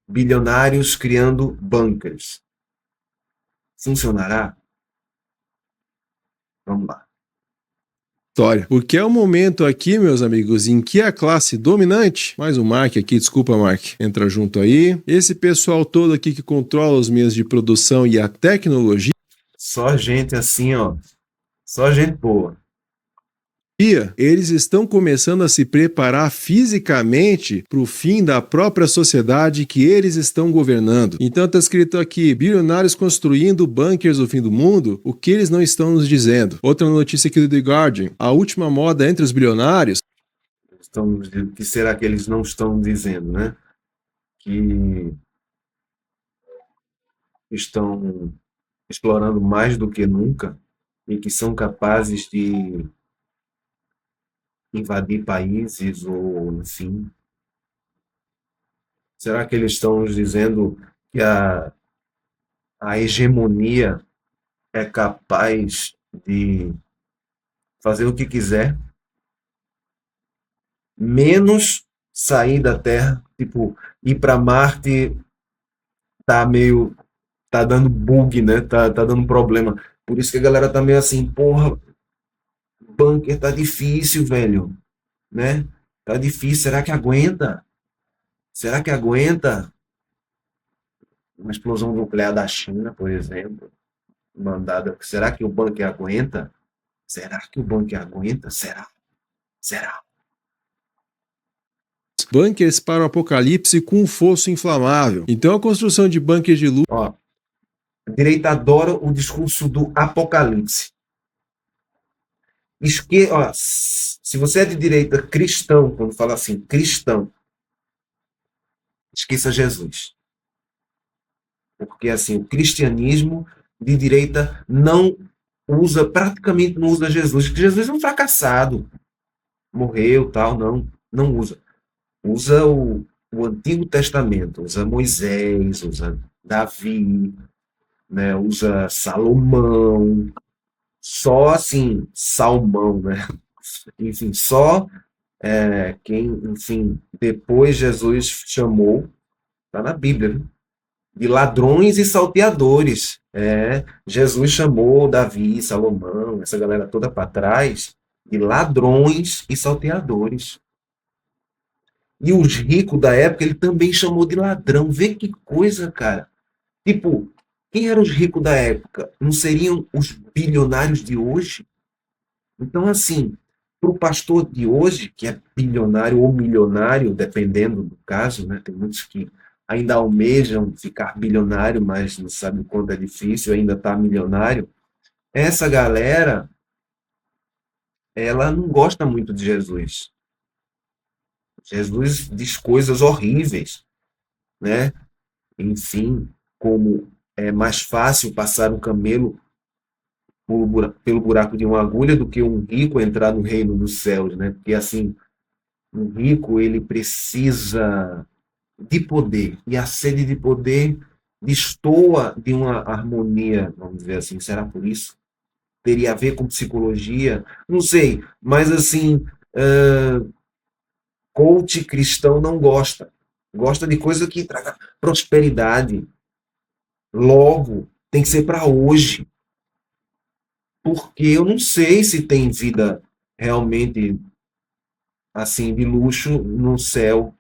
bilionários criando bunkers. Funcionará? Vamos lá. História. Porque é o momento aqui, meus amigos, em que a classe dominante, mais o Mark aqui, desculpa, Mark, entra junto aí, esse pessoal todo aqui que controla os meios de produção e a tecnologia, Só gente assim, ó. Só gente boa. eles estão começando a se preparar fisicamente para o fim da própria sociedade que eles estão governando. Então está escrito aqui, bilionários construindo bunkers do fim do mundo, o que eles não estão nos dizendo. Outra notícia aqui do The Guardian, a última moda entre os bilionários. O que será que eles não estão dizendo, né? Que estão explorando mais do que nunca e que são capazes de invadir países ou, enfim. Será que eles estão nos dizendo que a hegemonia é capaz de fazer o que quiser, menos sair da Terra, tipo, ir para Marte tá dando bug, né? Tá dando problema. Por isso que a galera tá meio assim, porra, bunker tá difícil, velho, né? Tá difícil, será que aguenta? Será que aguenta? Uma explosão nuclear da China, por exemplo, mandada. Será que o bunker aguenta? Será que o bunker aguenta? Será? Será? Bunkers para o apocalipse com um fosso inflamável. Então a construção de bunkers de luz. Ó, a direita adora o discurso do apocalipse. Ó, se você é de direita cristão, quando fala assim, cristão, esqueça Jesus. Porque assim, o cristianismo de direita praticamente não usa Jesus. Porque Jesus é um fracassado. Morreu, tal, não usa. Usa o Antigo Testamento, usa Moisés, usa Davi, né, usa Salomão, só assim, Salmão, né? Enfim, só quem, enfim, depois Jesus chamou, está na Bíblia, viu? De ladrões e salteadores. Jesus chamou Davi, Salomão, essa galera toda para trás, de ladrões e salteadores. E os ricos da época, ele também chamou de ladrão. Vê que coisa, cara. Tipo, quem eram os ricos da época? Não seriam os bilionários de hoje? Então, assim, para o pastor de hoje, que é bilionário ou milionário, dependendo do caso, né? Tem muitos que ainda almejam ficar bilionário, mas não sabe o quanto é difícil, ainda está milionário. Essa galera, ela não gosta muito de Jesus. Jesus diz coisas horríveis, né? Enfim, como é mais fácil passar um camelo pelo buraco de uma agulha do que um rico entrar no reino dos céus, né? Porque assim, um rico ele precisa de poder e a sede de poder destoa de uma harmonia, vamos dizer assim. Será por isso? Teria a ver com psicologia? Não sei, mas assim, coach cristão não gosta. Gosta de coisa que traga prosperidade. Logo, tem que ser para hoje. Porque eu não sei se tem vida realmente assim de luxo no céu.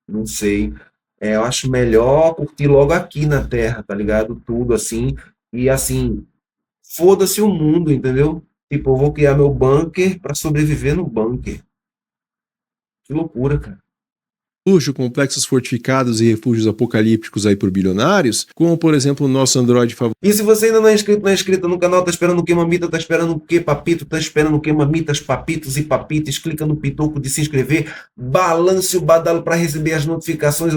Não sei. Eu acho melhor curtir logo aqui na Terra, tá ligado? Tudo assim. E assim, foda-se o mundo, entendeu? Tipo, eu vou criar meu bunker para sobreviver no bunker. Que loucura, cara. Luxo, complexos fortificados e refúgios apocalípticos aí por bilionários, como por exemplo o nosso Android favorito. E se você ainda não é inscrito no canal, tá esperando o que, mamita? Tá esperando o que, papito? Tá esperando o que, mamitas, papitos e papitas? Clica no pitoco de se inscrever, balance o badalo para receber as notificações.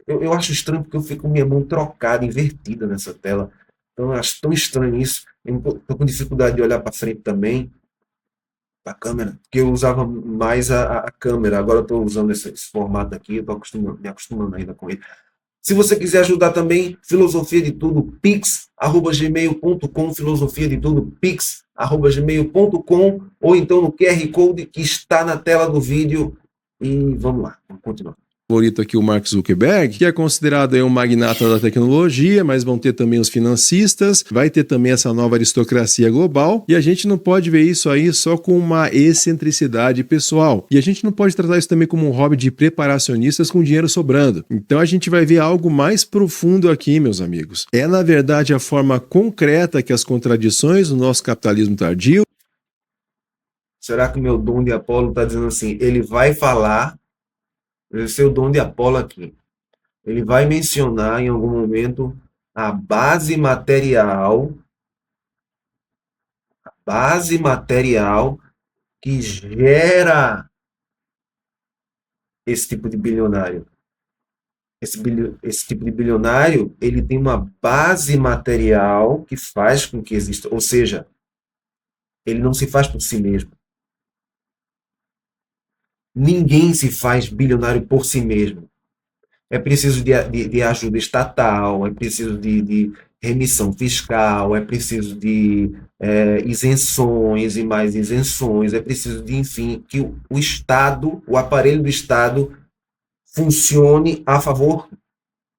Eu acho estranho porque eu fico com minha mão trocada, invertida nessa tela. Então eu acho tão estranho isso. Eu tô com dificuldade de olhar para frente também, para a câmera, porque eu usava mais a câmera. Agora eu estou usando esse formato aqui, eu tô me acostumando ainda com ele. Se você quiser ajudar também, Filosofia de Tudo, pix@gmail.com, Filosofia de Tudo, pix@gmail.com, ou então no QR Code que está na tela do vídeo. E vamos lá, vamos continuar. favorito aqui, o Mark Zuckerberg, que é considerado aí um magnata da tecnologia, mas vão ter também os financistas, vai ter também essa nova aristocracia global, e a gente não pode ver isso aí só com uma excentricidade pessoal. E a gente não pode tratar isso também como um hobby de preparacionistas com dinheiro sobrando. Então a gente vai ver algo mais profundo aqui, meus amigos. É, na verdade, a forma concreta que as contradições do nosso capitalismo tardio. Será que o meu dom de Apolo está dizendo assim? Ele vai falar, esse é o dom de Apolo aqui. Ele vai mencionar em algum momento a base material que gera esse tipo de bilionário. Esse tipo de bilionário, ele tem uma base material que faz com que exista, ou seja, ele não se faz por si mesmo. Ninguém se faz bilionário por si mesmo. É preciso de ajuda estatal, é preciso de remissão fiscal, é preciso de isenções e mais isenções, é preciso de, enfim, que o Estado, o aparelho do Estado, funcione a favor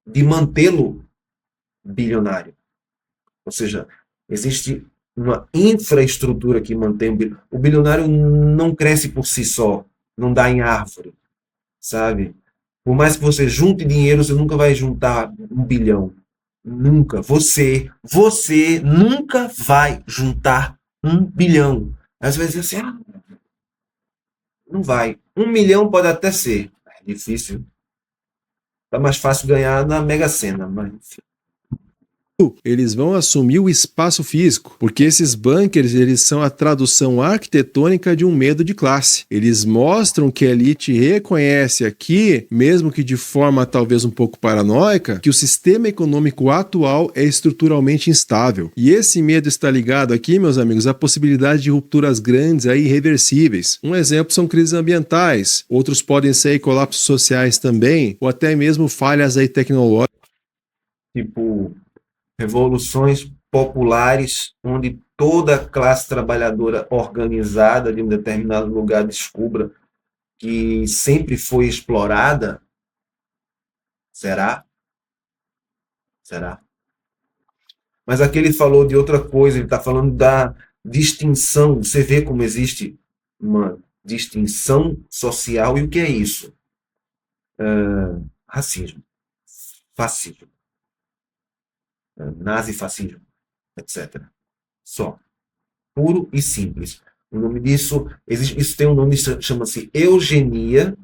de mantê-lo bilionário. Ou seja, existe uma infraestrutura que mantém o bilionário. O bilionário não cresce por si só, não dá em árvore, sabe? Por mais que você junte dinheiro, você nunca vai juntar 1 bilhão. Nunca. Você nunca vai juntar 1 bilhão. Às vezes assim, não vai. 1 milhão pode até ser. É difícil. Tá mais fácil ganhar na Mega Sena, mas enfim. Eles vão assumir o espaço físico, porque esses bunkers, eles são a tradução arquitetônica de um medo de classe. Eles mostram que a elite reconhece aqui, mesmo que de forma talvez um pouco paranoica, que o sistema econômico atual é estruturalmente instável. E esse medo está ligado aqui, meus amigos, à possibilidade de rupturas grandes aí irreversíveis. Um exemplo são crises ambientais, outros podem ser colapsos sociais também, ou até mesmo falhas aí tecnológicas. Tipo, revoluções populares, onde toda a classe trabalhadora organizada de um determinado lugar descubra que sempre foi explorada? Será? Será? Mas aqui ele falou de outra coisa, ele está falando da distinção. Você vê como existe uma distinção social, e o que é isso? Racismo, fascismo, nazifascismo, etc. Só. Puro e simples. O nome disso, isso tem um nome, chama-se eugenia,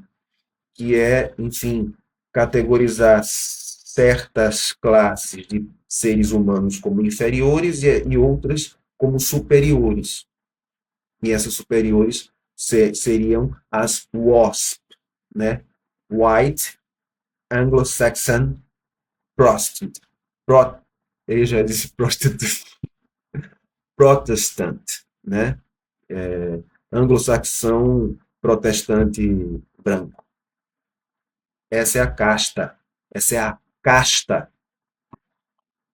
que é, enfim, categorizar certas classes de seres humanos como inferiores e outras como superiores. E essas superiores seriam as WASP, né? White Anglo-Saxon Protestant. Ele já disse Protestant, né? Anglo-saxão protestante branco. Essa é a casta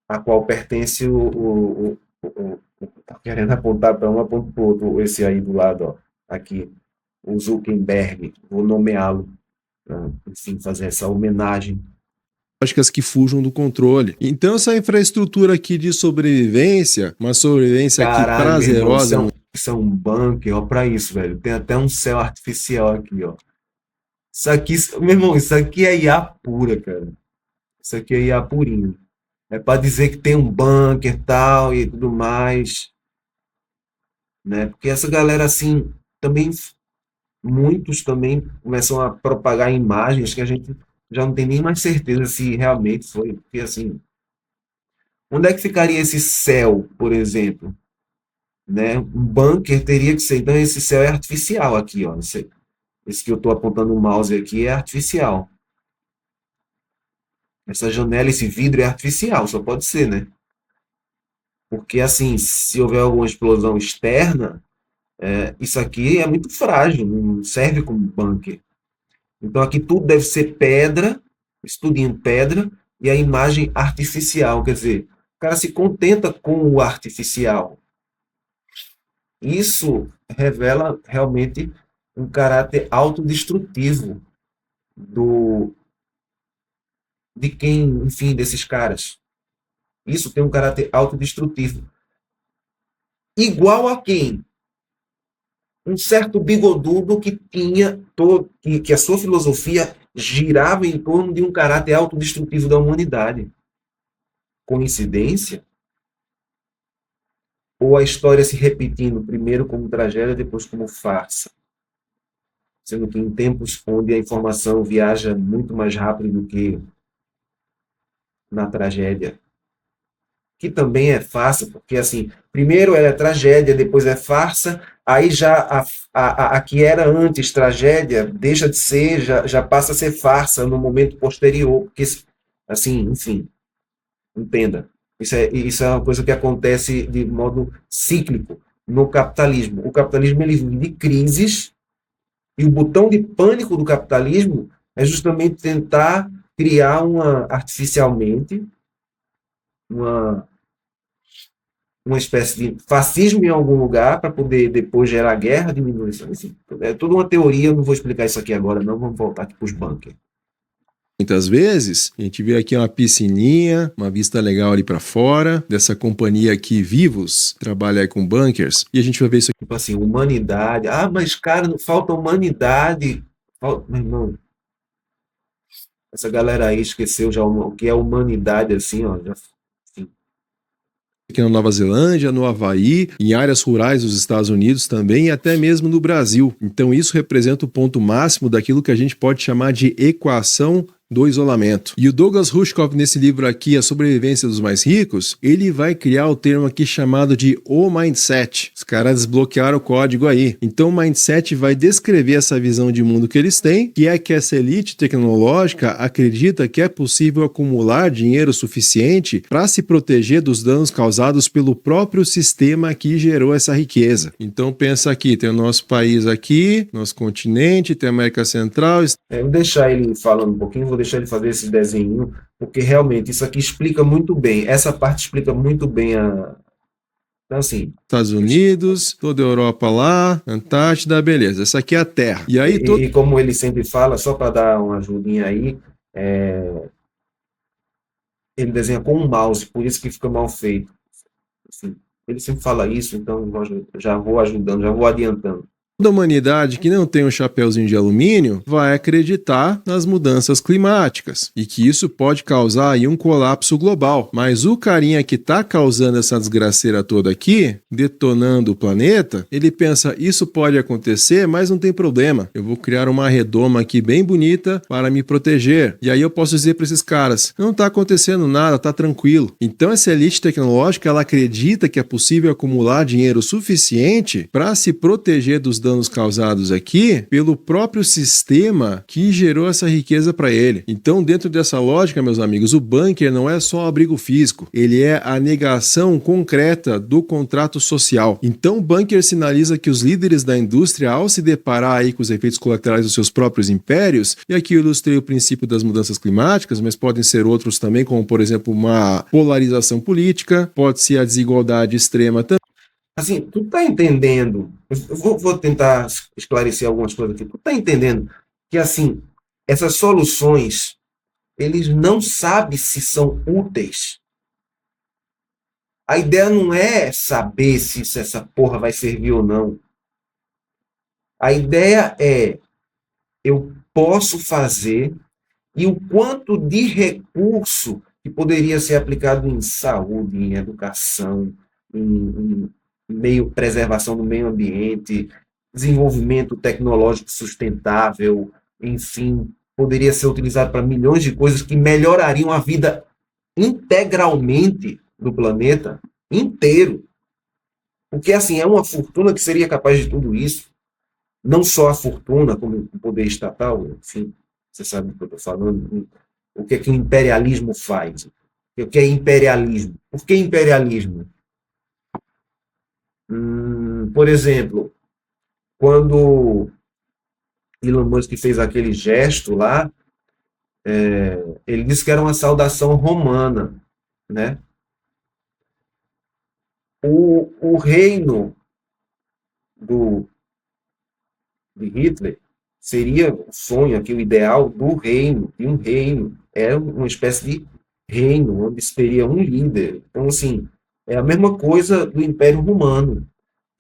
a qual pertence tá querendo apontar para um, aponta para o outro, esse aí do lado, ó, aqui, o Zuckerberg, vou nomeá-lo, enfim, fazer essa homenagem. Lógicas que fujam do controle. Então essa infraestrutura aqui de sobrevivência, uma sobrevivência aqui prazerosa. Isso é um bunker, ó, para isso, velho. Tem até um céu artificial aqui, ó. Isso aqui, meu irmão, isso aqui é IA pura, cara. Isso aqui é IA purinho. É para dizer que tem um bunker tal e tudo mais, né? Porque essa galera, assim, também, muitos também começam a propagar imagens que a gente já não tem nem mais certeza se realmente foi. Porque, assim, onde é que ficaria esse céu, por exemplo? Né? Um bunker teria que ser. Então, esse céu é artificial aqui, ó. Esse que eu estou apontando o mouse aqui é artificial. Essa janela, esse vidro é artificial, só pode ser, né? Porque, assim, se houver alguma explosão externa, isso aqui é muito frágil, não serve como bunker. Então, aqui tudo deve ser pedra, isso tudo em pedra, e a imagem artificial. Quer dizer, o cara se contenta com o artificial. Isso revela realmente um caráter autodestrutivo de quem, enfim, desses caras. Isso tem um caráter autodestrutivo. Igual a quem? Um certo bigodudo que tinha que a sua filosofia girava em torno de um caráter autodestrutivo da humanidade. Coincidência? Ou a história se repetindo, primeiro como tragédia, depois como farsa? Sendo que em tempos onde a informação viaja muito mais rápido do que na tragédia, que também é farsa, porque assim, primeiro ela é tragédia, depois é farsa, aí já a que era antes tragédia deixa de ser, já passa a ser farsa no momento posterior, porque assim, enfim, entenda. Isso é uma coisa que acontece de modo cíclico no capitalismo. O capitalismo ele vive de crises e o botão de pânico do capitalismo é justamente tentar criar artificialmente uma, uma espécie de fascismo em algum lugar para poder depois gerar guerra, diminuição. Enfim, é toda uma teoria, eu não vou explicar isso aqui agora, não. Vamos voltar aqui para os bunkers. Muitas vezes, a gente vê aqui uma piscininha, uma vista legal ali para fora, dessa companhia aqui, Vivos, trabalha aí com bunkers, e a gente vai ver isso aqui. Tipo assim, humanidade. Ah, mas cara, não falta humanidade. Meu irmão, essa galera aí esqueceu já o que é humanidade, assim, ó. Já, assim. Aqui na Nova Zelândia, no Havaí, em áreas rurais dos Estados Unidos também e até mesmo no Brasil. Então isso representa o ponto máximo daquilo que a gente pode chamar de equação do isolamento. E o Douglas Rushkoff, nesse livro aqui, A Sobrevivência dos Mais Ricos, ele vai criar o termo aqui chamado de o mindset. Os caras desbloquearam o código aí. Então o mindset vai descrever essa visão de mundo que eles têm, que é que essa elite tecnológica acredita que é possível acumular dinheiro suficiente para se proteger dos danos causados pelo próprio sistema que gerou essa riqueza. Então pensa aqui, tem o nosso país aqui, nosso continente, tem a América Central. Vou deixar ele falando um pouquinho, vou deixar ele fazer esse desenho, porque realmente isso aqui explica muito bem, essa parte explica muito bem a. Então, assim. Estados Unidos, toda a Europa lá, Antártida, beleza. Essa aqui é a Terra. E aí, E como ele sempre fala, só para dar uma ajudinha aí, ele desenha com um mouse, por isso que fica mal feito. Assim, ele sempre fala isso, então já vou ajudando, já vou adiantando. Toda a humanidade que não tem um chapéuzinho de alumínio vai acreditar nas mudanças climáticas e que isso pode causar aí um colapso global. Mas o carinha que está causando essa desgraceira toda aqui, detonando o planeta, ele pensa, isso pode acontecer, mas não tem problema. Eu vou criar uma redoma aqui bem bonita para me proteger. E aí eu posso dizer para esses caras, não está acontecendo nada, tá tranquilo. Então essa elite tecnológica, ela acredita que é possível acumular dinheiro suficiente para se proteger dos danos causados aqui pelo próprio sistema que gerou essa riqueza para ele. Então, dentro dessa lógica, meus amigos, o bunker não é só um abrigo físico, ele é a negação concreta do contrato social. Então, o bunker sinaliza que os líderes da indústria, ao se deparar aí com os efeitos colaterais dos seus próprios impérios, e aqui eu ilustrei o princípio das mudanças climáticas, mas podem ser outros também, como, por exemplo, uma polarização política, pode ser a desigualdade extrema também. Assim, tu tá entendendo? Eu vou tentar esclarecer algumas coisas aqui. Tu tá entendendo que, assim, essas soluções, eles não sabem se são úteis. A ideia não é saber se essa porra vai servir ou não. A ideia é, eu posso fazer e o quanto de recurso que poderia ser aplicado em saúde, em educação, em preservação do meio ambiente, desenvolvimento tecnológico sustentável, enfim, poderia ser utilizado para milhões de coisas que melhorariam a vida integralmente do planeta inteiro. Porque, assim, é uma fortuna que seria capaz de tudo isso. Não só a fortuna, como o poder estatal, enfim, você sabe do que eu estou falando. O que é que o imperialismo faz? O que é imperialismo? Por que imperialismo? Por exemplo, quando Elon Musk fez aquele gesto lá, ele disse que era uma saudação romana, né? O reino de Hitler seria o sonho aqui, o ideal do reino, de um reino. É uma espécie de reino, onde teria um líder. Então, assim, é a mesma coisa do Império Romano.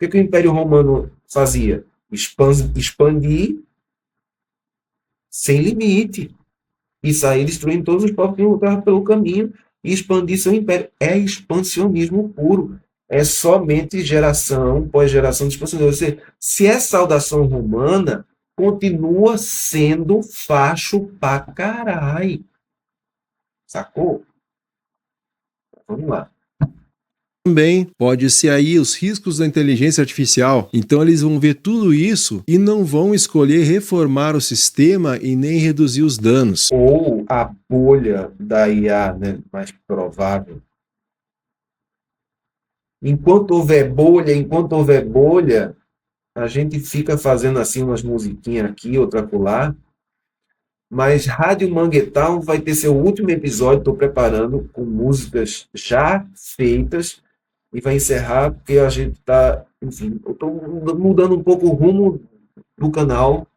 O que o Império Romano fazia? Expandir sem limite e sair destruindo todos os povos que lutavam pelo caminho e expandir seu império. É expansionismo puro. É somente geração pós geração de expansão. Se é saudação romana, continua sendo facho pra caralho. Sacou? Vamos lá. Também pode ser aí os riscos da inteligência artificial. Então eles vão ver tudo isso e não vão escolher reformar o sistema e nem reduzir os danos. Ou a bolha da IA, né, mais provável. Enquanto houver bolha, a gente fica fazendo assim umas musiquinhas aqui, outra acolá. Mas Rádio Manguetown vai ter seu último episódio, estou preparando, com músicas já feitas, e vai encerrar porque a gente está, enfim, eu estou mudando um pouco o rumo do canal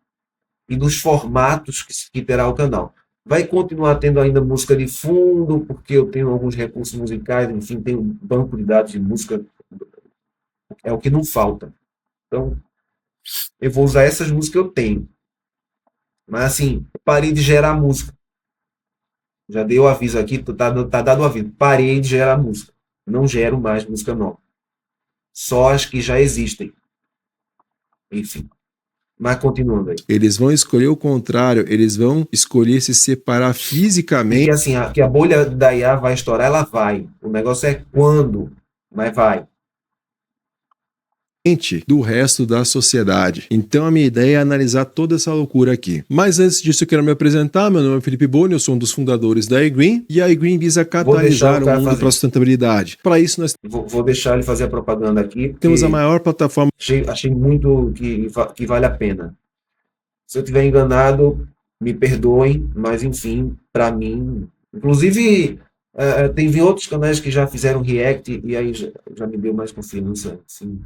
e dos formatos que terá o canal. Vai continuar tendo ainda música de fundo, porque eu tenho alguns recursos musicais, enfim, tenho um banco de dados de música, é o que não falta. Então, eu vou usar essas músicas que eu tenho. Mas assim, parei de gerar música. Já dei o aviso aqui, tá dado o aviso. Parei de gerar música. Não gero mais música nova. Só as que já existem. Enfim. Mas continuando aí. Eles vão escolher o contrário, eles vão escolher se separar fisicamente. E assim, que a bolha da IA vai estourar, ela vai. O negócio é quando, mas vai. Do resto da sociedade. Então a minha ideia é analisar toda essa loucura aqui. Mas antes disso eu quero me apresentar, meu nome é Felipe Boni, eu sou um dos fundadores da iGreen e a iGreen visa catalisar o mundo para a sustentabilidade. Para isso nós vou deixar ele fazer a propaganda aqui. Temos a maior plataforma. Achei muito que vale a pena. Se eu estiver enganado, me perdoem, mas enfim, para mim, inclusive tem outros canais que já fizeram react e aí já me deu mais confiança, assim.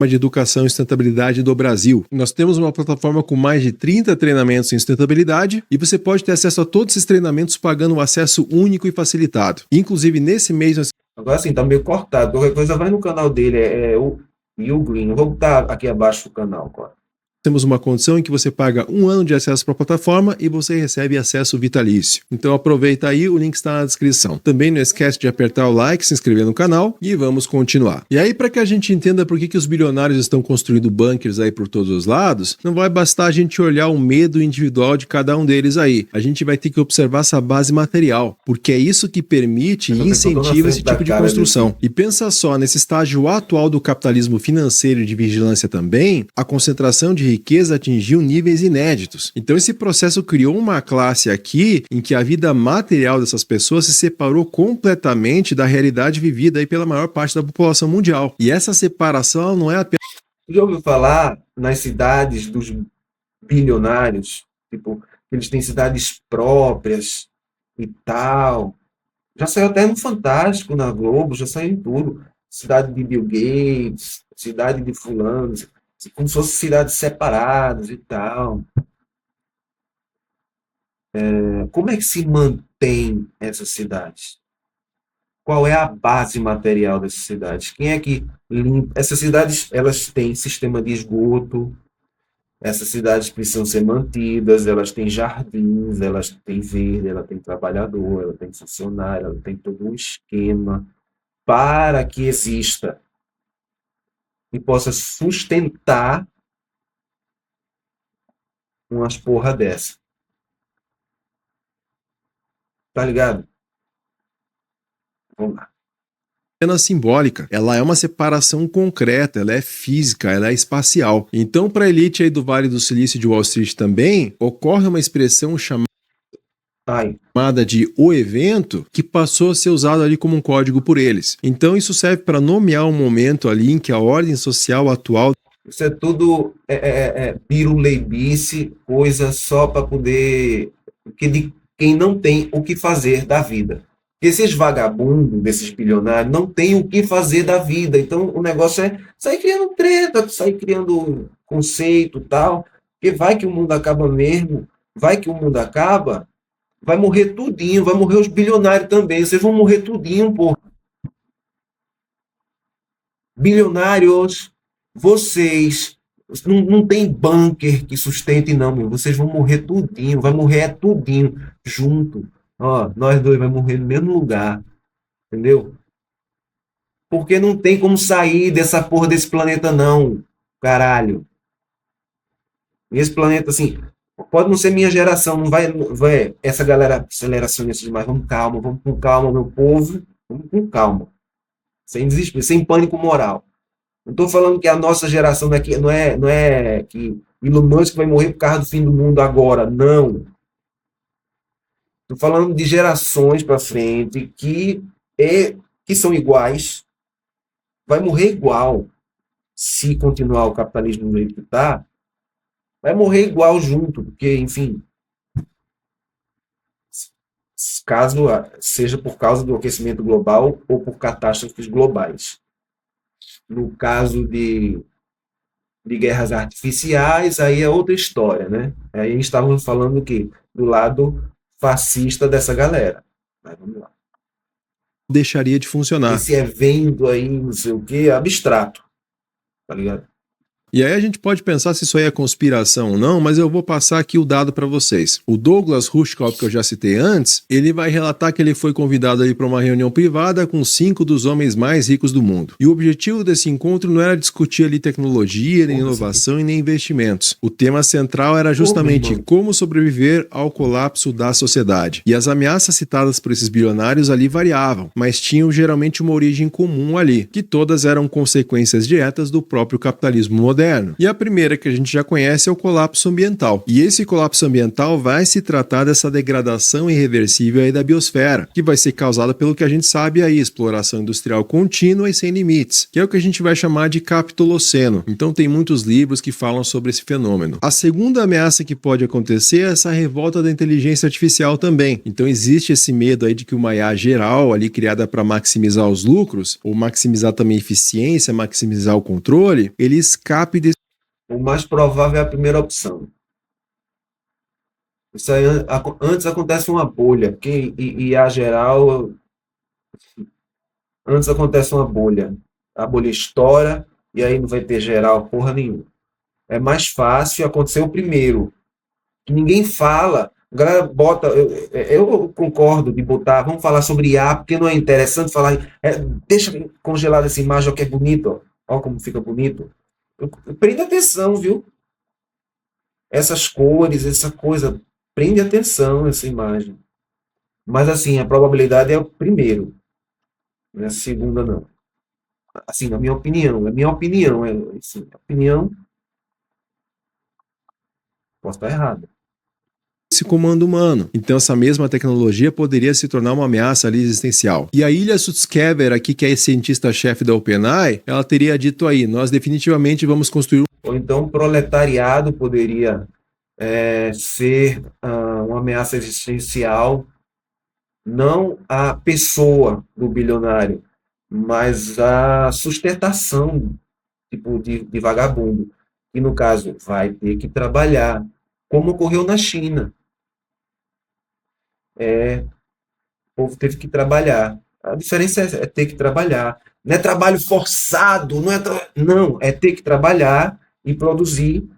De educação e sustentabilidade do Brasil. Nós temos uma plataforma com mais de 30 treinamentos em sustentabilidade e você pode ter acesso a todos esses treinamentos pagando um acesso único e facilitado. Inclusive, nesse mês... Agora sim, tá meio cortado. Qualquer coisa vai no canal dele, é o Green. Eu vou botar aqui abaixo do canal agora. Temos uma condição em que você paga 1 ano de acesso para a plataforma e você recebe acesso vitalício. Então aproveita aí, o link está na descrição. Também não esquece de apertar o like, se inscrever no canal e vamos continuar. E aí, para que a gente entenda por que os bilionários estão construindo bunkers aí por todos os lados, não vai bastar a gente olhar o medo individual de cada um deles aí. A gente vai ter que observar essa base material, porque é isso que permite e incentiva esse tipo de construção. E pensa só, nesse estágio atual do capitalismo financeiro e de vigilância também, a concentração de riqueza atingiu níveis inéditos. Então esse processo criou uma classe aqui em que a vida material dessas pessoas se separou completamente da realidade vivida aí pela maior parte da população mundial. E essa separação não é apenas... Já ouviu falar nas cidades dos bilionários? Tipo, eles têm cidades próprias e tal. Já saiu até no Fantástico, na Globo, já saiu em tudo. Cidade de Bill Gates, cidade de fulano, como se fossem cidades separadas e tal. Como é que se mantém essas cidades? Qual é a base material dessas cidades? Quem é que limpa? Essas cidades, elas têm sistema de esgoto, essas cidades precisam ser mantidas, elas têm jardins, elas têm verde, ela tem trabalhador, ela tem funcionário, ela tem todo um esquema para que exista e possa sustentar umas porra dessa. Tá ligado? Vamos lá. Apenas simbólica, ela é uma separação concreta, ela é física, ela é espacial. Então, para a elite aí do Vale do Silício e de Wall Street também, ocorre uma expressão chamada de o evento, que passou a ser usado ali como um código por eles. Então isso serve para nomear um momento ali em que a ordem social atual... Isso é tudo piruleibice, coisa só para poder... de quem não tem o que fazer da vida. Porque esses vagabundos, desses bilionários, não têm o que fazer da vida. Então o negócio é sair criando treta, sair criando conceito e tal. Porque vai que o mundo acaba mesmo, vai que o mundo acaba, vai morrer tudinho, vai morrer os bilionários também, vocês vão morrer tudinho, pô. Bilionários, vocês, não tem bunker que sustente não, meu, vocês vão morrer tudinho, vai morrer tudinho, junto. Ó, nós dois vai morrer no mesmo lugar, entendeu? Porque não tem como sair dessa porra desse planeta não, caralho. E esse planeta, assim, pode não ser minha geração, não vai essa galera aceleracionista demais, vamos com calma, meu povo, vamos com calma, sem desespero, sem pânico moral. Não estou falando que a nossa geração daqui não é que Elon Musk vai morrer por causa do fim do mundo agora, não. Estou falando de gerações para frente que são iguais, vai morrer igual se continuar o capitalismo do jeito que está, vai morrer igual junto, porque, enfim, caso seja por causa do aquecimento global ou por catástrofes globais. No caso de guerras artificiais, aí é outra história, né? Aí a gente estava falando o quê? Do lado fascista dessa galera. Mas vamos lá. Deixaria de funcionar. Esse evento aí, não sei o quê, abstrato, tá ligado? E aí a gente pode pensar se isso aí é conspiração ou não, mas eu vou passar aqui o dado para vocês. O Douglas Rushkoff, que eu já citei antes, ele vai relatar que ele foi convidado aí para uma reunião privada com 5 dos homens mais ricos do mundo. E o objetivo desse encontro não era discutir ali tecnologia, nem inovação e nem investimentos. O tema central era justamente como sobreviver ao colapso da sociedade. E as ameaças citadas por esses bilionários ali variavam, mas tinham geralmente uma origem comum ali, que todas eram consequências diretas do próprio capitalismo moderno. E a primeira que a gente já conhece é o colapso ambiental. E esse colapso ambiental vai se tratar dessa degradação irreversível aí da biosfera, que vai ser causada pelo que a gente sabe aí, exploração industrial contínua e sem limites, que é o que a gente vai chamar de capitoloceno. Então tem muitos livros que falam sobre esse fenômeno. A segunda ameaça que pode acontecer é essa revolta da inteligência artificial também. Então existe esse medo aí de que uma IA geral ali criada para maximizar os lucros, ou maximizar também a eficiência, maximizar o controle, ele escape. O mais provável é a primeira opção. Isso aí, antes acontece uma bolha, porque e a geral, antes acontece uma bolha. A bolha estoura e aí não vai ter geral porra nenhuma. É mais fácil acontecer o primeiro, que ninguém fala. A galera bota, eu concordo de botar, vamos falar sobre IA, porque não é interessante falar, deixa congelada essa imagem, ó, que é bonito, ó como fica bonito. Prende atenção, viu? Essas cores, essa coisa, prende atenção essa imagem. Mas assim, a probabilidade é o primeiro, não é a segunda não. Assim, na minha opinião, assim, opinião, posso estar errado. Esse comando humano. Então essa mesma tecnologia poderia se tornar uma ameaça ali existencial. E a Ilya Sutskever aqui, que é a cientista-chefe da OpenAI, ela teria dito aí, nós definitivamente vamos construir... Ou então o proletariado poderia ser uma ameaça existencial, não a pessoa do bilionário, mas a sustentação tipo de vagabundo, que no caso vai ter que trabalhar, como ocorreu na China. O povo teve que trabalhar. A diferença é ter que trabalhar. Não é trabalho forçado, não, é ter que trabalhar e produzir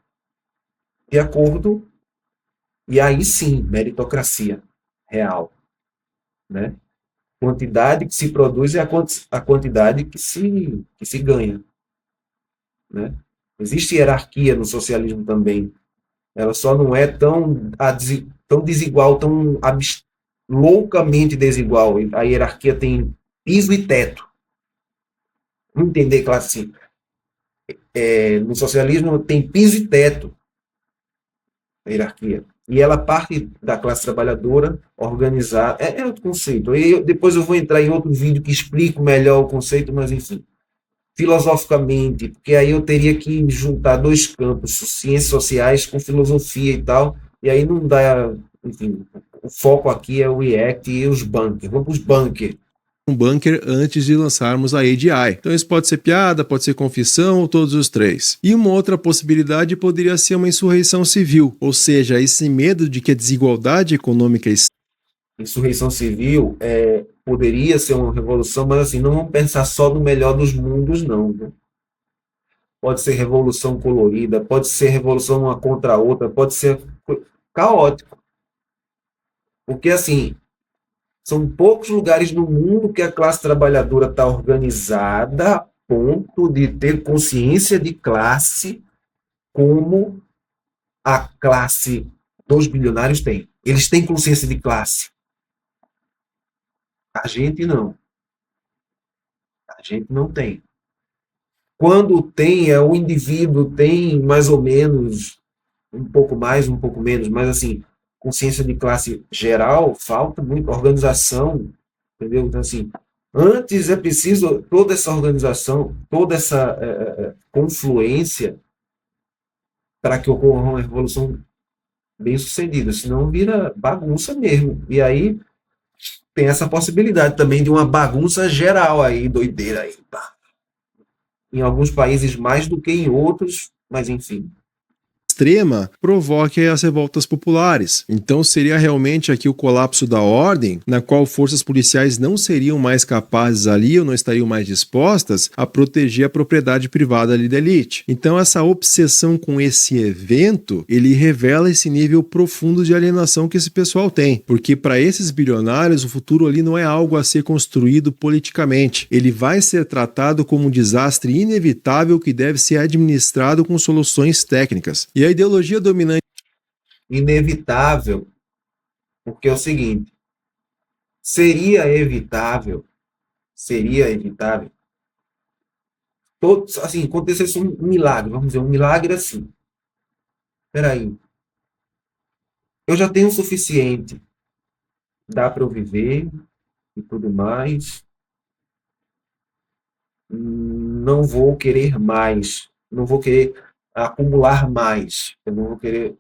de acordo, e aí sim, meritocracia real, né? Quantidade que se produz é a quantidade que se ganha, né? Existe hierarquia no socialismo também. Ela só não é tão desigual, tão loucamente desigual. A hierarquia tem piso e teto. Vamos entender, claro, assim. No socialismo tem piso e teto, a hierarquia. E ela parte da classe trabalhadora organizada. É outro conceito. Depois eu vou entrar em outro vídeo que explico melhor o conceito, mas enfim. Filosoficamente, porque aí eu teria que juntar dois campos, ciências sociais com filosofia e tal, e aí não dá, enfim, o foco aqui é o React e os bunkers. Vamos para os bunkers. um bunker antes de lançarmos a AGI. Então isso pode ser piada, pode ser confissão ou todos os três. E uma outra possibilidade poderia ser uma insurreição civil, ou seja, esse medo de que a desigualdade econômica Insurreição civil poderia ser uma revolução, mas assim, não vamos pensar só no melhor dos mundos, não. Né? Pode ser revolução colorida, pode ser revolução uma contra a outra, pode ser caótico. Porque assim, são poucos lugares no mundo que a classe trabalhadora está organizada a ponto de ter consciência de classe como a classe dos bilionários tem. Eles têm consciência de classe. A gente não. A gente não tem. Quando tem, o indivíduo tem mais ou menos, um pouco mais, um pouco menos, mas assim, consciência de classe geral, falta muito organização, entendeu? Então, assim, antes é preciso toda essa organização, toda essa confluência para que ocorra uma revolução bem sucedida, senão vira bagunça mesmo. E aí tem essa possibilidade também de uma bagunça geral aí, doideira aí, tá? Em alguns países mais do que em outros, mas enfim. extrema provoque as revoltas populares. Então seria realmente aqui o colapso da ordem, na qual forças policiais não seriam mais capazes ali ou não estariam mais dispostas a proteger a propriedade privada ali da elite. Então essa obsessão com esse evento, ele revela esse nível profundo de alienação que esse pessoal tem, porque para esses bilionários o futuro ali não é algo a ser construído politicamente, ele vai ser tratado como um desastre inevitável que deve ser administrado com soluções técnicas. E a ideologia dominante Inevitável, porque é o seguinte, seria evitável, todos, assim, acontecesse um milagre, vamos dizer, um milagre assim. Espera aí, eu já tenho o suficiente, dá para eu viver e tudo mais, não vou querer mais, não vou querer acumular mais, eu não vou querer,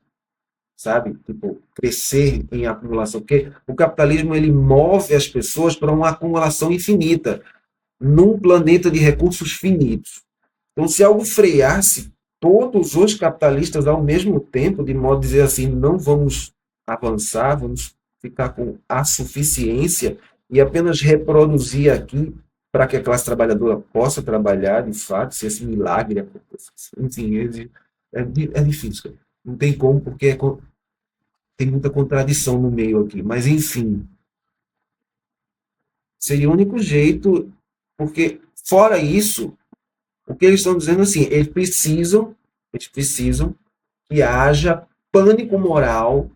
sabe, tipo, crescer em acumulação, porque o capitalismo ele move as pessoas para uma acumulação infinita, num planeta de recursos finitos. Então, se algo freasse todos os capitalistas ao mesmo tempo, de modo a dizer assim, não vamos avançar, vamos ficar com a suficiência e apenas reproduzir aqui para que a classe trabalhadora possa trabalhar, de fato, se esse milagre acontecesse. Enfim, é difícil. Cara. Não tem como, porque tem muita contradição no meio aqui. Mas, enfim, seria o único jeito, porque, fora isso, o que eles estão dizendo assim, eles precisam que haja pânico moral,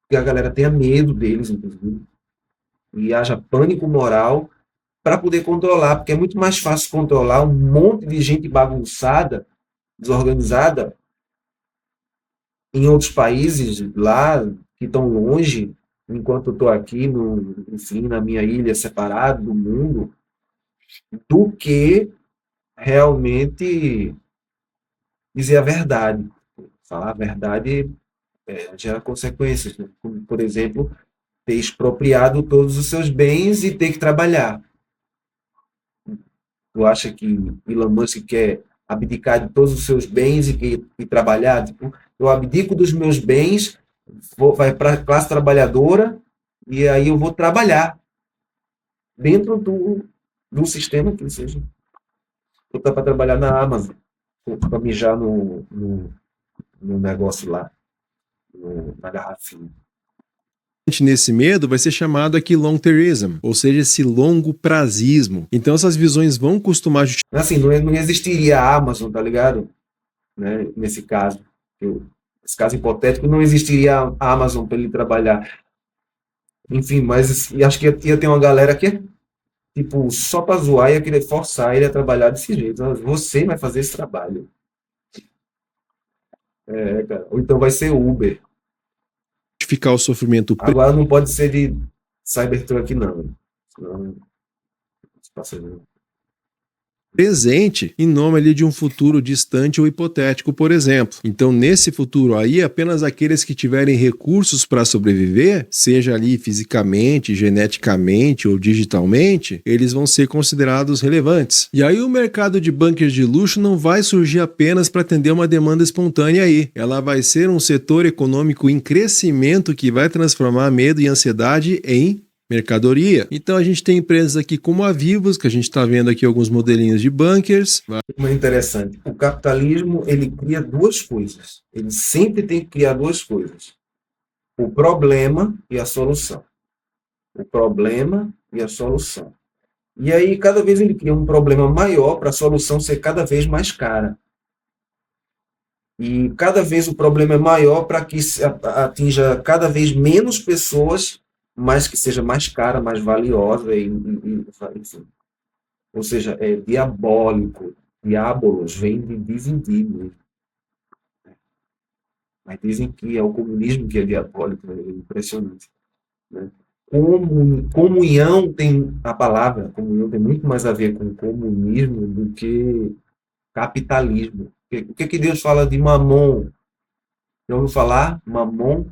que a galera tenha medo deles, inclusive, e haja pânico moral para poder controlar, porque é muito mais fácil controlar um monte de gente bagunçada, desorganizada, em outros países lá que estão longe, enquanto eu estou aqui, enfim, na minha ilha, separado do mundo, do que realmente dizer a verdade. Falar a verdade gera consequências, né? Como, por exemplo, ter expropriado todos os seus bens e ter que trabalhar. Tu acha que Elon Musk quer abdicar de todos os seus bens e trabalhar? Tipo, eu abdico dos meus bens, vai para a classe trabalhadora e aí eu vou trabalhar dentro do sistema que seja. Botar para trabalhar na Amazon, para mijar no negócio lá, na garrafinha. nesse medo vai ser chamado aqui long-termism, ou seja, esse longo prazismo. Então essas visões vão costumar Assim, não existiria a Amazon, tá ligado? Né? Nesse caso. Nesse caso hipotético, não existiria a Amazon para ele trabalhar. Enfim, mas acho que ia ter uma galera que, tipo, só para zoar, ia querer forçar ele a trabalhar desse jeito. Você vai fazer esse trabalho. Cara. Ou então vai ser Uber. justificar o sofrimento. Agora não pode ser de Cybertruck, não. Senão, passa, presente em nome ali de um futuro distante ou hipotético, por exemplo. Então, nesse futuro aí, apenas aqueles que tiverem recursos para sobreviver, seja ali fisicamente, geneticamente ou digitalmente, eles vão ser considerados relevantes. E aí o mercado de bunkers de luxo não vai surgir apenas para atender uma demanda espontânea aí. Ela vai ser um setor econômico em crescimento que vai transformar medo e ansiedade em mercadoria. Então a gente tem empresas aqui como a Vivos, que a gente está vendo aqui alguns modelinhos de bunkers. Muito interessante. O capitalismo, ele cria duas coisas. Ele sempre tem que criar duas coisas. O problema e a solução. O problema e a solução. E aí, cada vez ele cria um problema maior para a solução ser cada vez mais cara. E cada vez o problema é maior para que atinja cada vez menos pessoas, mas que seja mais cara, mais valiosa, enfim. Ou seja, é diabólico. Diabolos vem de dividir. Mas dizem que é o comunismo que é diabólico, é impressionante. Né? Comunhão tem, a palavra comunhão tem muito mais a ver com comunismo do que capitalismo. O que Deus fala de Mamon? Já ouviu falar? Mamon?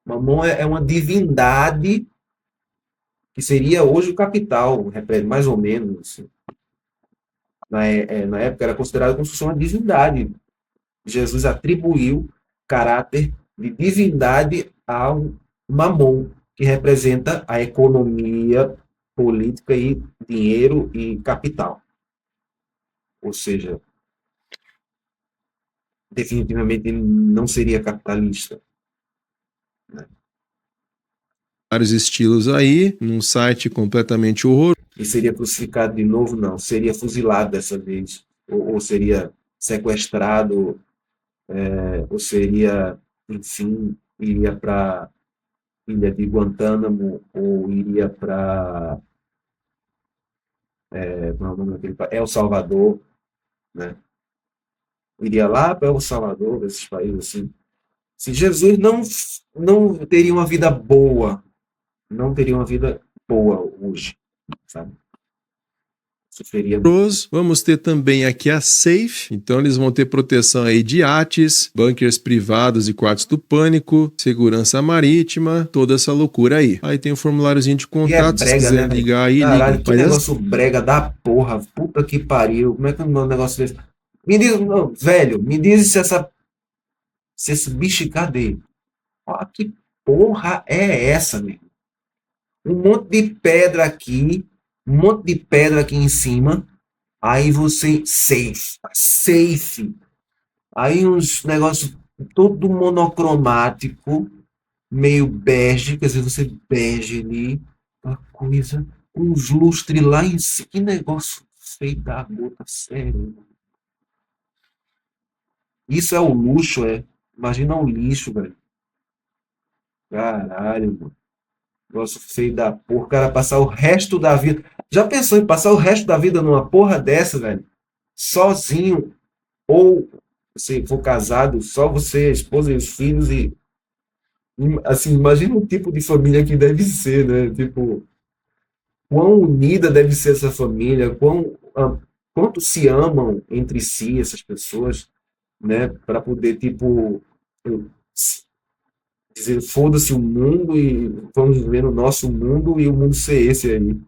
Mamon é uma divindade que seria hoje o capital, mais ou menos. Assim. Na época era considerado como se fosse uma divindade. Jesus atribuiu caráter de divindade ao Mamon, que representa a economia política e dinheiro e capital. Ou seja, definitivamente ele não seria capitalista. Né? Vários estilos aí, num site completamente horroroso. E seria crucificado de novo? Não. Seria fuzilado dessa vez. Ou seria sequestrado, ou seria, enfim, iria para ilha de Guantánamo, ou iria para El Salvador, né? Iria lá para El Salvador, esses países assim. Se Jesus não teria uma vida boa, não teria uma vida boa hoje, sabe? Sofreria. Vamos ter também aqui a Safe, então eles vão ter proteção aí de iates, bunkers privados e quartos do pânico, segurança marítima, toda essa loucura aí. Aí tem um formuláriozinho de contato, brega, se quiser ligar aí, caralho, liga. que negócio brega da porra, puta que pariu, como é que é um negócio desse? Me diz, não, velho, me diz se esse bicho, cadê? Ó, que porra é essa, meu? Um monte de pedra aqui, em cima, aí você, safe, aí uns negócios todo monocromático, meio bege, quer dizer, você bege ali, uma coisa, uns lustres lá em cima, que negócio feio da gota, sério. Isso é o luxo, é? Imagina um lixo, velho. Caralho, mano. Negócio feio da porra. O cara passar o resto da vida. Já pensou em passar o resto da vida numa porra dessa, velho? Sozinho. Ou, se for casado, só você, a esposa e os filhos. E assim, imagina o tipo de família que deve ser, né? Tipo, quão unida deve ser essa família, quanto se amam entre si essas pessoas, né? Para poder, tipo, dizer, foda-se o mundo e vamos viver no nosso mundo e o mundo ser esse aí.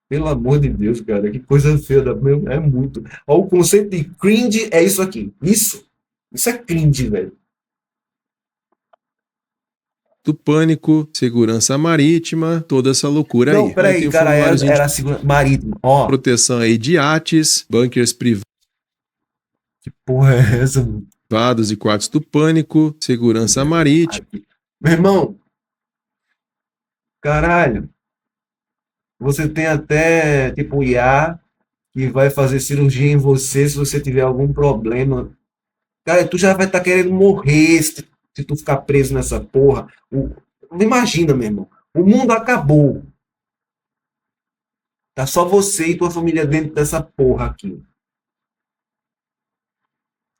Pelo amor de Deus, cara, que coisa feia. É muito. Ó, o conceito de cringe é isso aqui. Isso é cringe, velho. Do pânico, segurança marítima, toda essa loucura aí. Não, peraí, cara, era a segurança marítima. Ó. Proteção aí de iates, bunkers privados. Que porra é essa, mano? Privados e quartos do pânico, segurança marítima. Meu irmão, caralho, você tem até, tipo, IA que vai fazer cirurgia em você se você tiver algum problema. Cara, tu já vai estar querendo morrer se tu ficar preso nessa porra. Imagina, meu irmão, o mundo acabou. Tá só você e tua família dentro dessa porra aqui.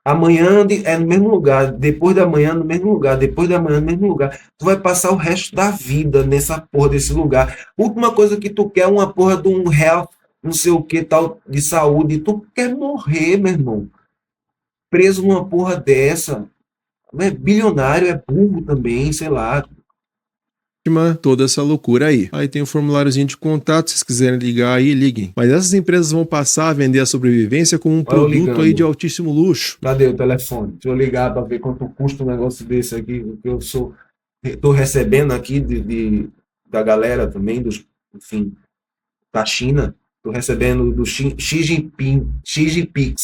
Amanhã é no mesmo lugar, depois da manhã no mesmo lugar, depois da manhã no mesmo lugar. Tu vai passar o resto da vida nessa porra desse lugar. Última coisa que tu quer é uma porra de um não sei o que tal de saúde. Tu quer morrer, meu irmão. Preso numa porra dessa. É bilionário, é burro também, sei lá. Toda essa loucura aí. Aí tem o formuláriozinho de contato, se vocês quiserem ligar aí, liguem. Mas essas empresas vão passar a vender a sobrevivência como um Olha eu produto aí de ligando. altíssimo luxo. Cadê o telefone? Deixa eu ligar para ver quanto custa um negócio desse aqui, porque eu sou. Estou recebendo aqui da galera também, enfim, da China. Estou recebendo do Xi Jinping, Xi Jinping.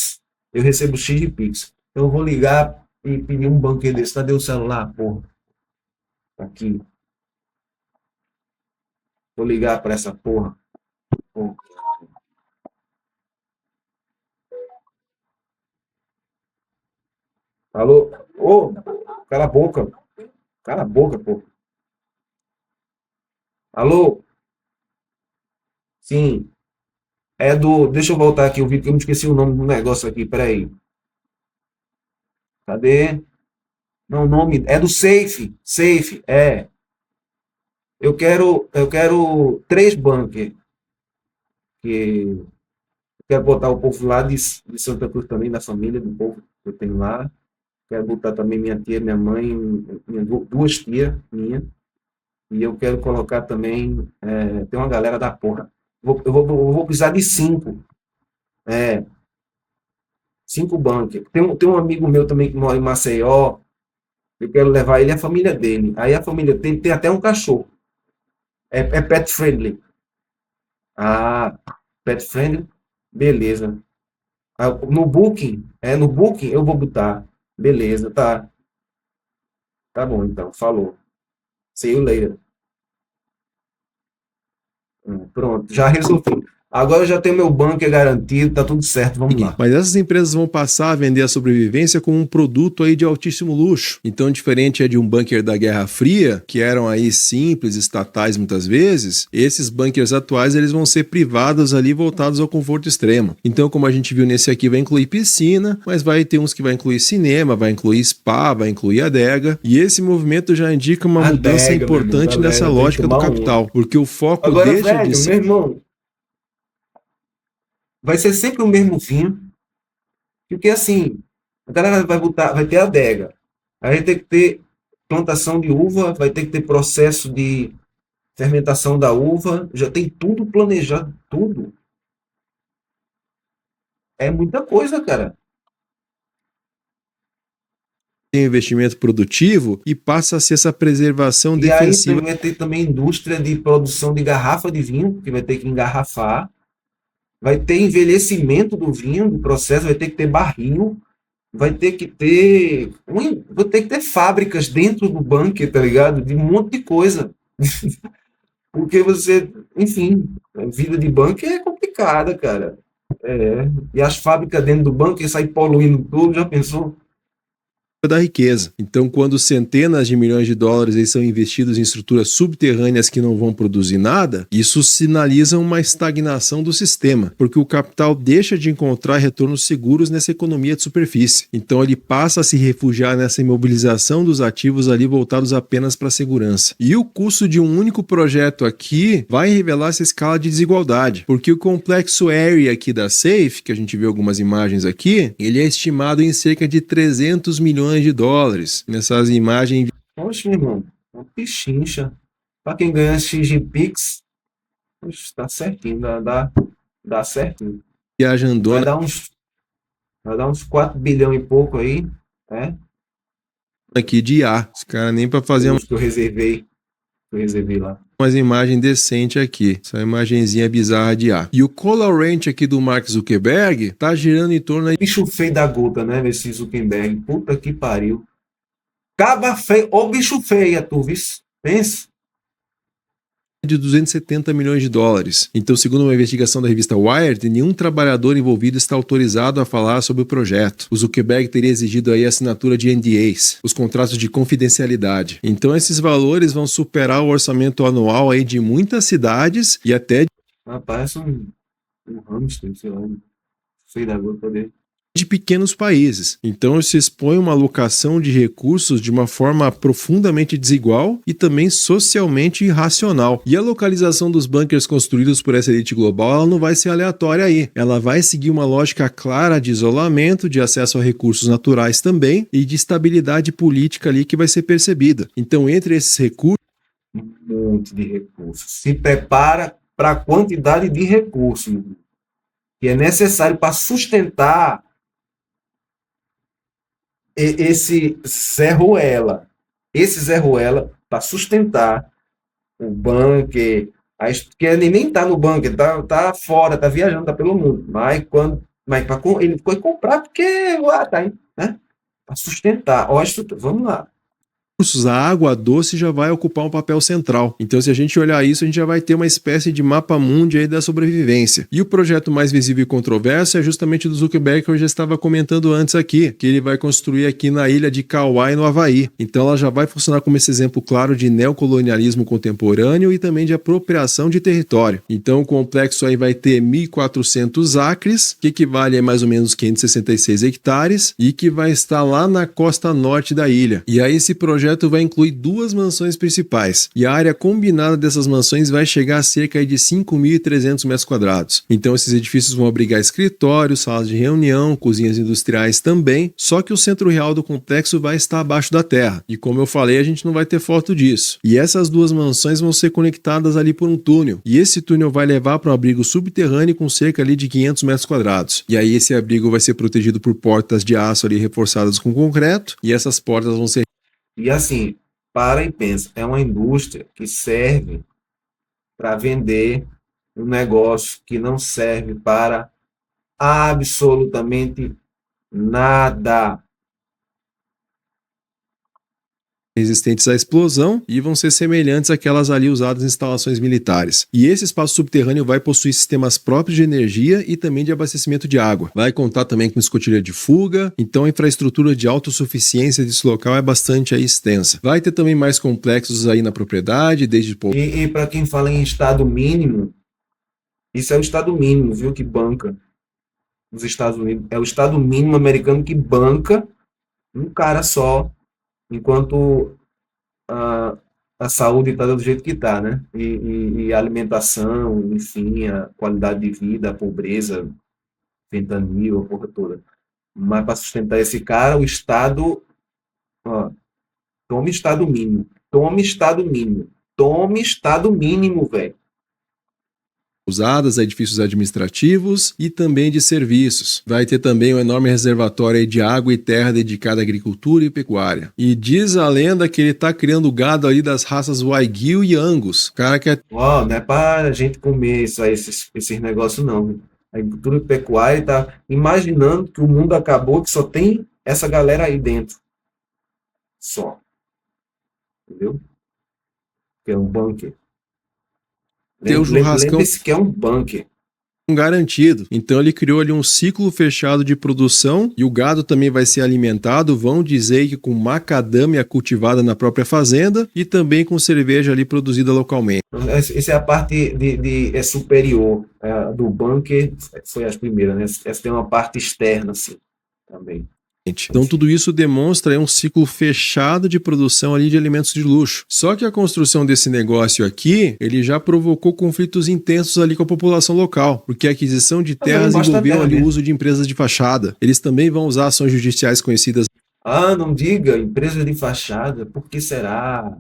Eu recebo Xi Jinping. Então eu vou ligar e pedir um banquete desse. Cadê o celular, porra? Aqui. Vou ligar para essa porra. Porra. Alô? Ô, cala a boca. Cala a boca, porra. Alô? Sim. É do. Deixa eu voltar aqui o vídeo, que eu me esqueci o nome do negócio aqui. Peraí. Cadê? Não, o nome. É do Safe. Safe, é. Eu quero 3 bunkers. Que quero botar o povo lá de Santa Cruz também, da família, do povo que eu tenho lá. Quero botar também minha tia, minha mãe, duas tias minhas. E eu quero colocar também. Tem uma galera da porra. Eu vou precisar de 5. É, 5 bunkers. Tem um amigo meu também que mora em Maceió. Eu quero levar ele e a família dele. Aí a família dele tem até um cachorro. É pet friendly. Ah, pet friendly? Beleza. Ah, no Booking eu vou botar. Beleza, tá. Tá bom então, falou. See you later. Pronto, já resolvi. Agora eu já tenho meu bunker garantido, tá tudo certo, vamos lá. Mas essas empresas vão passar a vender a sobrevivência como um produto aí de altíssimo luxo. Então, diferente é de um bunker da Guerra Fria, que eram aí simples, estatais muitas vezes, esses bunkers atuais eles vão ser privados ali, voltados ao conforto extremo. Então, como a gente viu nesse aqui, vai incluir piscina, mas vai ter uns que vai incluir cinema, vai incluir spa, vai incluir adega. E esse movimento já indica uma mudança Adega, meu irmão, importante galera, nessa tem que lógica do tomar capital, porque o foco Agora, deixa de velho, ser... meu irmão, vai ser sempre o mesmo vinho, porque assim, a galera vai ter adega, aí vai ter que ter plantação de uva, vai ter que ter processo de fermentação da uva, já tem tudo planejado, tudo. É muita coisa, cara. tem investimento produtivo e passa a ser essa preservação E aí defensiva. vai ter também indústria de produção de garrafa de vinho, que vai ter que engarrafar, vai ter envelhecimento do vinho, do processo, vai ter que ter barril, vai ter que ter fábricas dentro do bunker, tá ligado? De um monte de coisa. Porque você, enfim, a vida de bunker é complicada, cara. E as fábricas dentro do bunker saem poluindo tudo, já pensou? da riqueza. Então, quando centenas de milhões de dólares eles são investidos em estruturas subterrâneas que não vão produzir nada, isso sinaliza uma estagnação do sistema, porque o capital deixa de encontrar retornos seguros nessa economia de superfície. Então, ele passa a se refugiar nessa imobilização dos ativos ali voltados apenas para a segurança. E o custo de um único projeto aqui vai revelar essa escala de desigualdade, porque o complexo Area aqui da Safe, que a gente vê algumas imagens aqui, ele é estimado em cerca de 300 milhões de dólares nessas imagens. Poxa, meu irmão, uma pichincha. Para quem ganha X tá certinho, dá certinho. Viajandona Vai dar uns 4 bilhões e pouco aí, né? aqui de ar. Os caras nem para fazer Os que eu reservei lá. umas imagens decentes aqui. Essa imagenzinha bizarra de ar. E o Color Ranch aqui do Mark Zuckerberg tá girando em torno de... Bicho feio da gota, né? Esse Zuckerberg. Puta que pariu. Caba feio. Ô bicho feia, tu, vis. Pensa. de 270 milhões de dólares. Então, segundo uma investigação da revista Wired, nenhum trabalhador envolvido está autorizado a falar sobre o projeto. O Zuckerberg teria exigido aí a assinatura de NDAs, os contratos de confidencialidade. Então, esses valores vão superar o orçamento anual aí de muitas cidades e até... Parece um hamster, sei lá. Feio da gota dele. de pequenos países. Então se expõe uma alocação de recursos de uma forma profundamente desigual e também socialmente irracional. E a localização dos bunkers construídos por essa elite global, ela não vai ser aleatória aí. Ela vai seguir uma lógica clara de isolamento, de acesso a recursos naturais também e de estabilidade política ali que vai ser percebida. Então, entre esses recursos, um monte de recursos. Se prepara para a quantidade de recursos que é necessário para sustentar esse Zé Ruela. Esse Zé Ruela, para sustentar o bunker, que ele nem está no bunker, tá fora, tá viajando, tá pelo mundo. Mas ele foi comprar porque tá aí, né? Para sustentar. Ó, vamos lá. a água doce já vai ocupar um papel central. Então, se a gente olhar isso, a gente já vai ter uma espécie de mapa mundi aí da sobrevivência. E o projeto mais visível e controverso é justamente do Zuckerberg, que eu já estava comentando antes aqui, que ele vai construir aqui na ilha de Kauai, no Havaí. Então, ela já vai funcionar como esse exemplo claro de neocolonialismo contemporâneo e também de apropriação de território. Então, o complexo aí vai ter 1.400 acres, que equivale a mais ou menos 566 hectares, e que vai estar lá na costa norte da ilha. E aí, esse projeto vai incluir 2 mansões principais, e a área combinada dessas mansões vai chegar a cerca de 5.300 metros quadrados. Então esses edifícios vão abrigar escritórios, salas de reunião, cozinhas industriais também, só que o centro real do complexo vai estar abaixo da terra. E como eu falei, a gente não vai ter foto disso. E essas 2 mansões vão ser conectadas ali por um túnel, e esse túnel vai levar para um abrigo subterrâneo com cerca ali de 500 metros quadrados. E aí esse abrigo vai ser protegido por portas de aço ali reforçadas com concreto, e essas portas vão ser... E assim, para e pensa, é uma indústria que serve para vender um negócio que não serve para absolutamente nada. resistentes à explosão e vão ser semelhantes àquelas ali usadas em instalações militares. E esse espaço subterrâneo vai possuir sistemas próprios de energia e também de abastecimento de água. Vai contar também com escotilha de fuga, então a infraestrutura de autossuficiência desse local é bastante aí extensa. Vai ter também mais complexos aí na propriedade, desde... E para quem fala em estado mínimo, isso é o estado mínimo, viu, que banca nos Estados Unidos. É o estado mínimo americano que banca um cara só, enquanto a saúde está do jeito que está, né? E a alimentação, enfim, a qualidade de vida, a pobreza, fentanil, a porra toda. Mas para sustentar esse cara, o Estado, ó, tome Estado mínimo, tome Estado mínimo, tome Estado mínimo, velho. Usadas a edifícios administrativos e também de serviços. Vai ter também um enorme reservatório de água e terra dedicado à agricultura e pecuária. E diz a lenda que ele está criando gado ali das raças Wagyu e Angus. Cara que é... Ó, não é para a gente comer isso aí, esses negócios não. A agricultura e pecuária está imaginando que o mundo acabou, que só tem essa galera aí dentro. Só. Entendeu? Que é um bunker. Ter o churrascão... Lembre-se que é um bunker. Garantido. Então ele criou ali um ciclo fechado de produção e o gado também vai ser alimentado, vão dizer que com macadâmia cultivada na própria fazenda e também com cerveja ali produzida localmente. Essa é a parte superior do bunker, foi as primeiras, né? Essa tem uma parte externa assim, também. Então tudo isso demonstra um ciclo fechado de produção ali de alimentos de luxo. Só que a construção desse negócio aqui, ele já provocou conflitos intensos ali com a população local, porque a aquisição de terras envolveu ali o uso de empresas de fachada. Eles também vão usar ações judiciais conhecidas... Ah, não diga, empresa de fachada, por que será?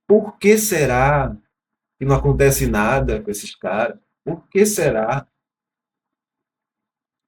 Por que será que não acontece nada com esses caras? Por que será?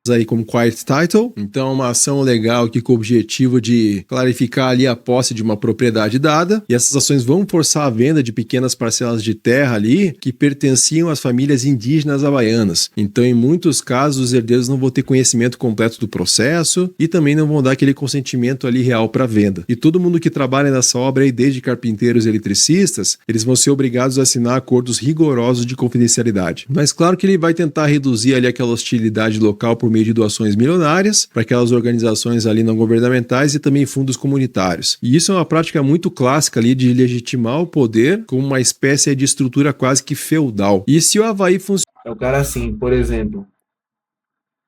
Aí como quiet title, então uma ação legal que com o objetivo de clarificar ali a posse de uma propriedade dada, e essas ações vão forçar a venda de pequenas parcelas de terra ali que pertenciam às famílias indígenas havaianas. Então em muitos casos os herdeiros não vão ter conhecimento completo do processo e também não vão dar aquele consentimento ali real para venda. E todo mundo que trabalha nessa obra aí, desde carpinteiros e eletricistas, eles vão ser obrigados a assinar acordos rigorosos de confidencialidade. Mas claro que ele vai tentar reduzir ali aquela hostilidade local por meio de doações milionárias para aquelas organizações ali não governamentais e também fundos comunitários. E isso é uma prática muito clássica ali de legitimar o poder como uma espécie de estrutura quase que feudal. E se o Havaí funciona... É o cara assim, por exemplo,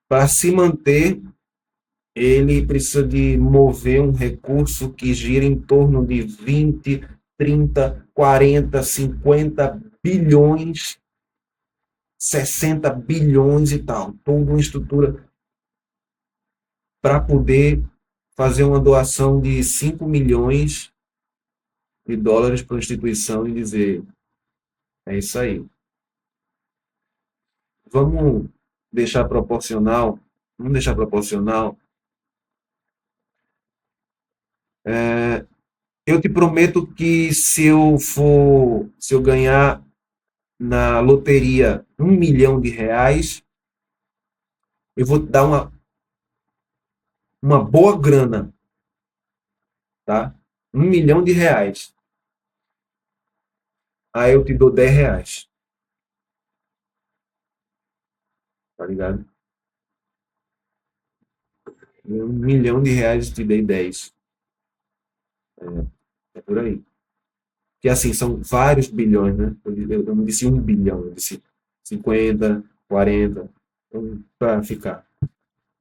para se manter ele precisa de mover um recurso que gira em torno de 20, 30, 40, 50 bilhões, 60 bilhões e tal. Toda uma estrutura para poder fazer uma doação de 5 milhões de dólares para a instituição e dizer: é isso aí. Vamos deixar proporcional. Vamos deixar proporcional. Eu te prometo que se eu ganhar na loteria R$ 1 milhão, eu vou te dar uma boa grana, tá? R$ 1 milhão. Aí eu te dou R$ 10, tá ligado? R$ 1 milhão, te dei 10. É por aí. Que assim, são vários bilhões, né? Eu não disse 1 bilhão, eu disse 50, 40, para ficar.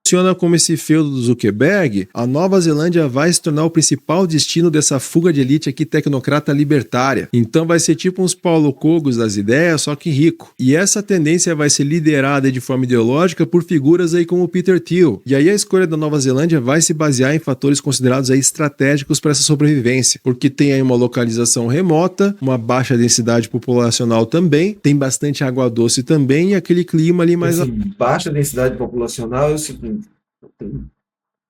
Funciona como esse feudo do Zuckerberg, a Nova Zelândia vai se tornar o principal destino dessa fuga de elite aqui tecnocrata libertária. Então vai ser tipo uns Paulo Cogos das ideias, só que rico. E essa tendência vai ser liderada de forma ideológica por figuras aí como Peter Thiel. E aí a escolha da Nova Zelândia vai se basear em fatores considerados aí estratégicos para essa sobrevivência, porque tem aí uma localização remota, uma baixa densidade populacional também, tem bastante água doce também e aquele clima ali mais... Baixa densidade populacional é o seguinte: tem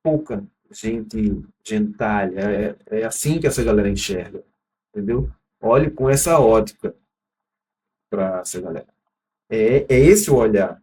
pouca gente gentalha. É assim que essa galera enxerga, entendeu? Olhe com essa ótica para essa galera. É esse o olhar.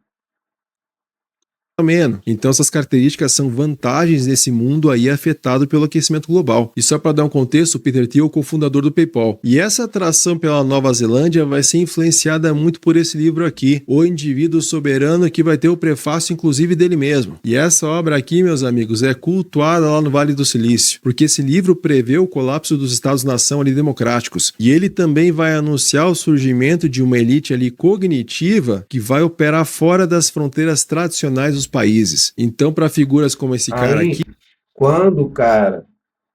Menos. Então essas características são vantagens nesse mundo aí afetado pelo aquecimento global. E só para dar um contexto, o Peter Thiel é o cofundador do PayPal. E essa atração pela Nova Zelândia vai ser influenciada muito por esse livro aqui, O Indivíduo Soberano, que vai ter o prefácio inclusive dele mesmo. E essa obra aqui, meus amigos, é cultuada lá no Vale do Silício, porque esse livro prevê o colapso dos Estados-nação ali democráticos. E ele também vai anunciar o surgimento de uma elite ali cognitiva que vai operar fora das fronteiras tradicionais dos países. Então, para figuras como esse cara aqui... Quando o cara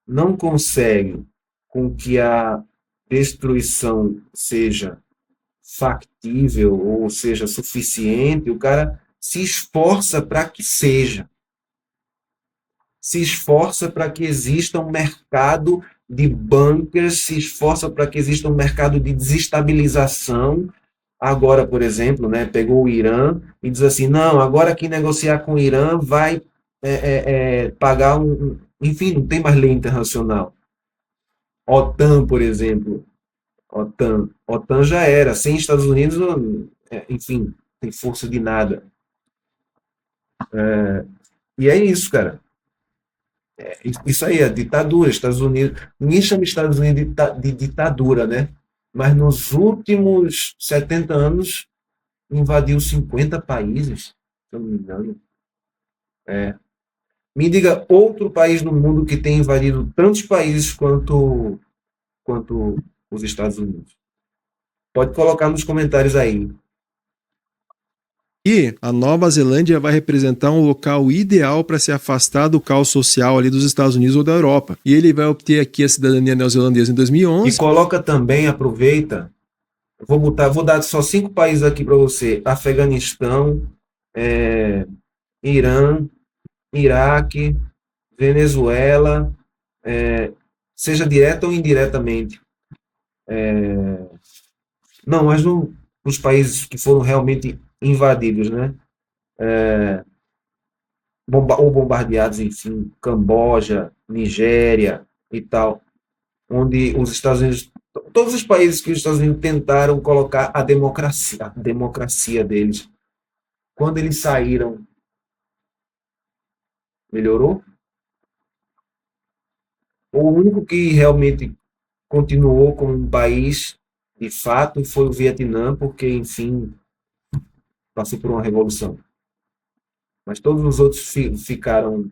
não consegue com que a destruição seja factível ou seja suficiente, o cara se esforça para que seja. Se esforça para que exista um mercado de bunkers, se esforça para que exista um mercado de desestabilização. Agora, por exemplo, né, pegou o Irã e diz assim: não, agora quem negociar com o Irã vai pagar enfim, não tem mais lei internacional. OTAN, por exemplo. OTAN já era. Sem Estados Unidos, enfim, não tem força de nada. E é isso, cara. Isso aí, a ditadura. Estados Unidos. Ninguém chama Estados Unidos de ditadura, né? Mas nos últimos 70 anos invadiu 50 países, se eu não me engano. Me diga outro país no mundo que tem invadido tantos países quanto os Estados Unidos. Pode colocar nos comentários aí. E a Nova Zelândia vai representar um local ideal para se afastar do caos social ali dos Estados Unidos ou da Europa. E ele vai obter aqui a cidadania neozelandesa em 2011. E coloca também, aproveita, vou dar só 5 países aqui para você: Afeganistão, Irã, Iraque, Venezuela, seja direta ou indiretamente. Não, mas os países que foram realmente invadidos, né? Ou bombardeados, enfim, Camboja, Nigéria e tal, onde os Estados Unidos, todos os países que os Estados Unidos tentaram colocar a democracia deles, quando eles saíram, melhorou? O único que realmente continuou como um país, de fato, foi o Vietnã, porque, enfim, passou por uma revolução. Mas todos os outros ficaram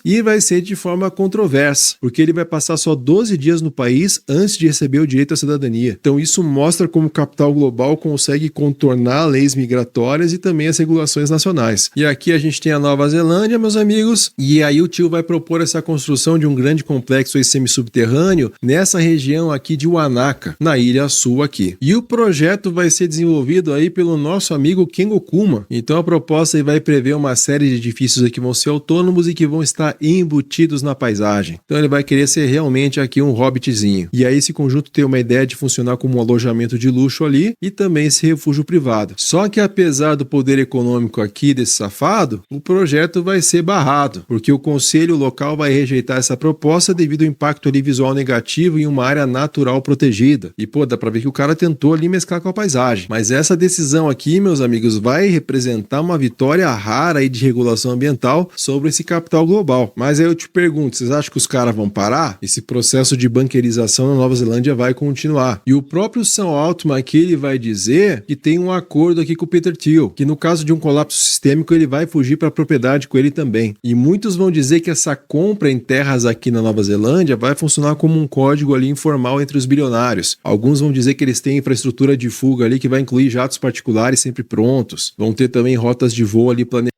E vai ser de forma controversa, porque ele vai passar só 12 dias no país antes de receber o direito à cidadania. Então isso mostra como o capital global consegue contornar leis migratórias e também as regulações nacionais. E aqui a gente tem a Nova Zelândia, meus amigos, e aí o tio vai propor essa construção de um grande complexo aí semi-subterrâneo nessa região aqui de Wanaka, na Ilha Sul aqui. E o projeto vai ser desenvolvido aí pelo nosso amigo Ken Okuma. Então a proposta aí vai prever uma série de edifícios aqui que vão ser autônomos e que vão estar embutidos na paisagem. Então ele vai querer ser realmente aqui um hobbitzinho. E aí esse conjunto tem uma ideia de funcionar como um alojamento de luxo ali e também esse refúgio privado. Só que apesar do poder econômico aqui desse safado, o projeto vai ser barrado, porque o conselho local vai rejeitar essa proposta devido ao impacto ali visual negativo em uma área natural protegida. E pô, dá pra ver que o cara tentou ali mesclar com a paisagem. Mas essa decisão aqui, meus amigos, vai representar uma vitória rara aí de regulação ambiental sobre esse capital global. Mas aí eu te pergunto, vocês acham que os caras vão parar? Esse processo de banquerização na Nova Zelândia vai continuar. E o próprio Sam Altman aqui, ele vai dizer que tem um acordo aqui com o Peter Thiel, que no caso de um colapso sistêmico, ele vai fugir para a propriedade com ele também. E muitos vão dizer que essa compra em terras aqui na Nova Zelândia vai funcionar como um código ali informal entre os bilionários. Alguns vão dizer que eles têm infraestrutura de fuga ali que vai incluir jatos particulares sempre prontos. Vão ter também rotas de voo ali planejadas.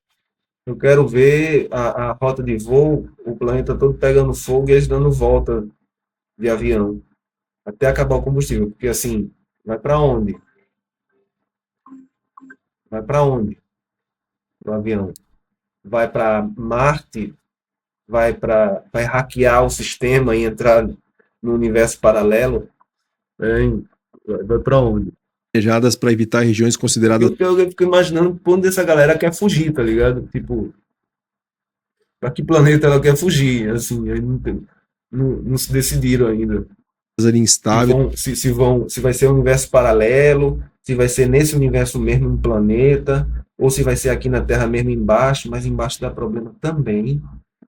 Eu quero ver a rota de voo, o planeta todo pegando fogo e eles dando volta de avião, até acabar o combustível. Porque assim, vai para onde? Vai para onde o avião? Vai para Marte? Vai hackear o sistema e entrar no universo paralelo? Hein? Vai para onde? Para evitar regiões consideradas. Eu fico imaginando por onde essa galera quer fugir, tá ligado? Tipo, para que planeta ela quer fugir? Assim, aí não se decidiram ainda. Ali instável. Se vai ser um universo paralelo, se vai ser nesse universo mesmo um planeta, ou se vai ser aqui na Terra mesmo embaixo, mas embaixo dá problema também.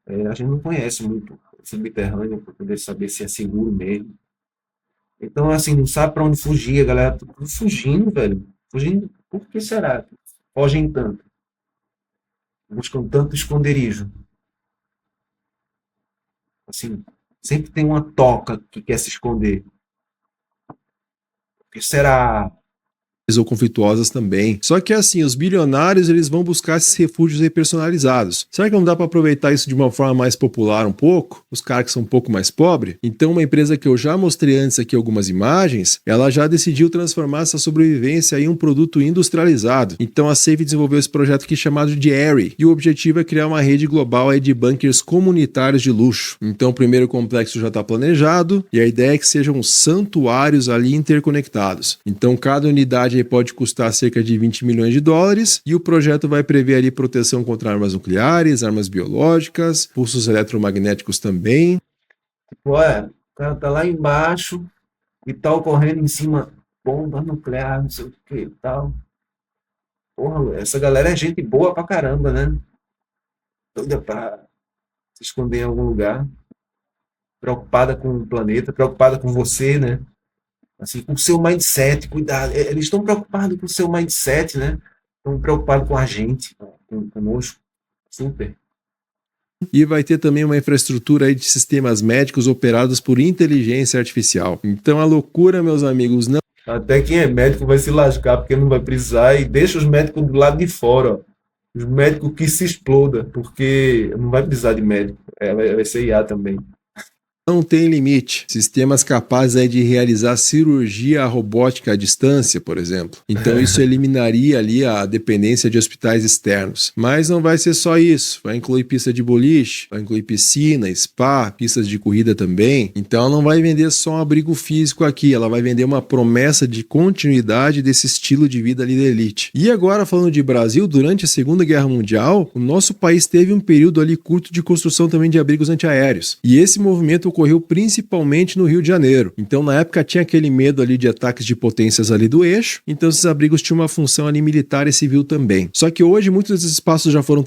A gente não conhece muito o subterrâneo para poder saber se é seguro mesmo. Então, assim, não sabe para onde fugir, a galera tá tudo fugindo, velho. Fugindo, por que será? Fogem tanto. Buscam tanto esconderijo. Assim, sempre tem uma toca que quer se esconder. Por que será? Ou conflituosas também. Só que assim, os bilionários eles vão buscar esses refúgios aí personalizados. Será que não dá para aproveitar isso de uma forma mais popular um pouco? Os caras que são um pouco mais pobres? Então uma empresa que eu já mostrei antes aqui algumas imagens, ela já decidiu transformar essa sobrevivência em um produto industrializado. Então a Safe desenvolveu esse projeto aqui chamado de Airy, e o objetivo é criar uma rede global aí de bunkers comunitários de luxo. Então o primeiro complexo já está planejado, e a ideia é que sejam santuários ali interconectados. Então cada unidade aí pode custar cerca de 20 milhões de dólares e o projeto vai prever ali proteção contra armas nucleares, armas biológicas, pulsos eletromagnéticos também. Tipo, o cara tá lá embaixo e tá ocorrendo em cima bomba nuclear, não sei o que e tal. Porra, essa galera é gente boa pra caramba, né? Toda pra se esconder em algum lugar. Preocupada com o planeta, preocupada com você, né? Assim, com o seu mindset, cuidado. Eles estão preocupados com o seu mindset, né? Estão preocupados com a gente, conosco. Super. E vai ter também uma infraestrutura aí de sistemas médicos operados por inteligência artificial. Então a loucura, meus amigos, não. Até quem é médico vai se lascar, porque não vai precisar, e deixa os médicos do lado de fora, ó. Os médicos que se exploda, porque não vai precisar de médico. Vai ser IA também. Não tem limite. Sistemas capazes aí de realizar cirurgia robótica à distância, por exemplo. Então isso eliminaria ali a dependência de hospitais externos. Mas não vai ser só isso. Vai incluir pista de boliche, vai incluir piscina, spa, pistas de corrida também. Então ela não vai vender só um abrigo físico aqui, ela vai vender uma promessa de continuidade desse estilo de vida ali da elite. E agora falando de Brasil, durante a Segunda Guerra Mundial, o nosso país teve um período ali curto de construção também de abrigos antiaéreos. E esse movimento ocorreu principalmente no Rio de Janeiro. Então, na época, tinha aquele medo ali de ataques de potências ali do eixo, então esses abrigos tinham uma função ali militar e civil também. Só que hoje, muitos desses espaços já foram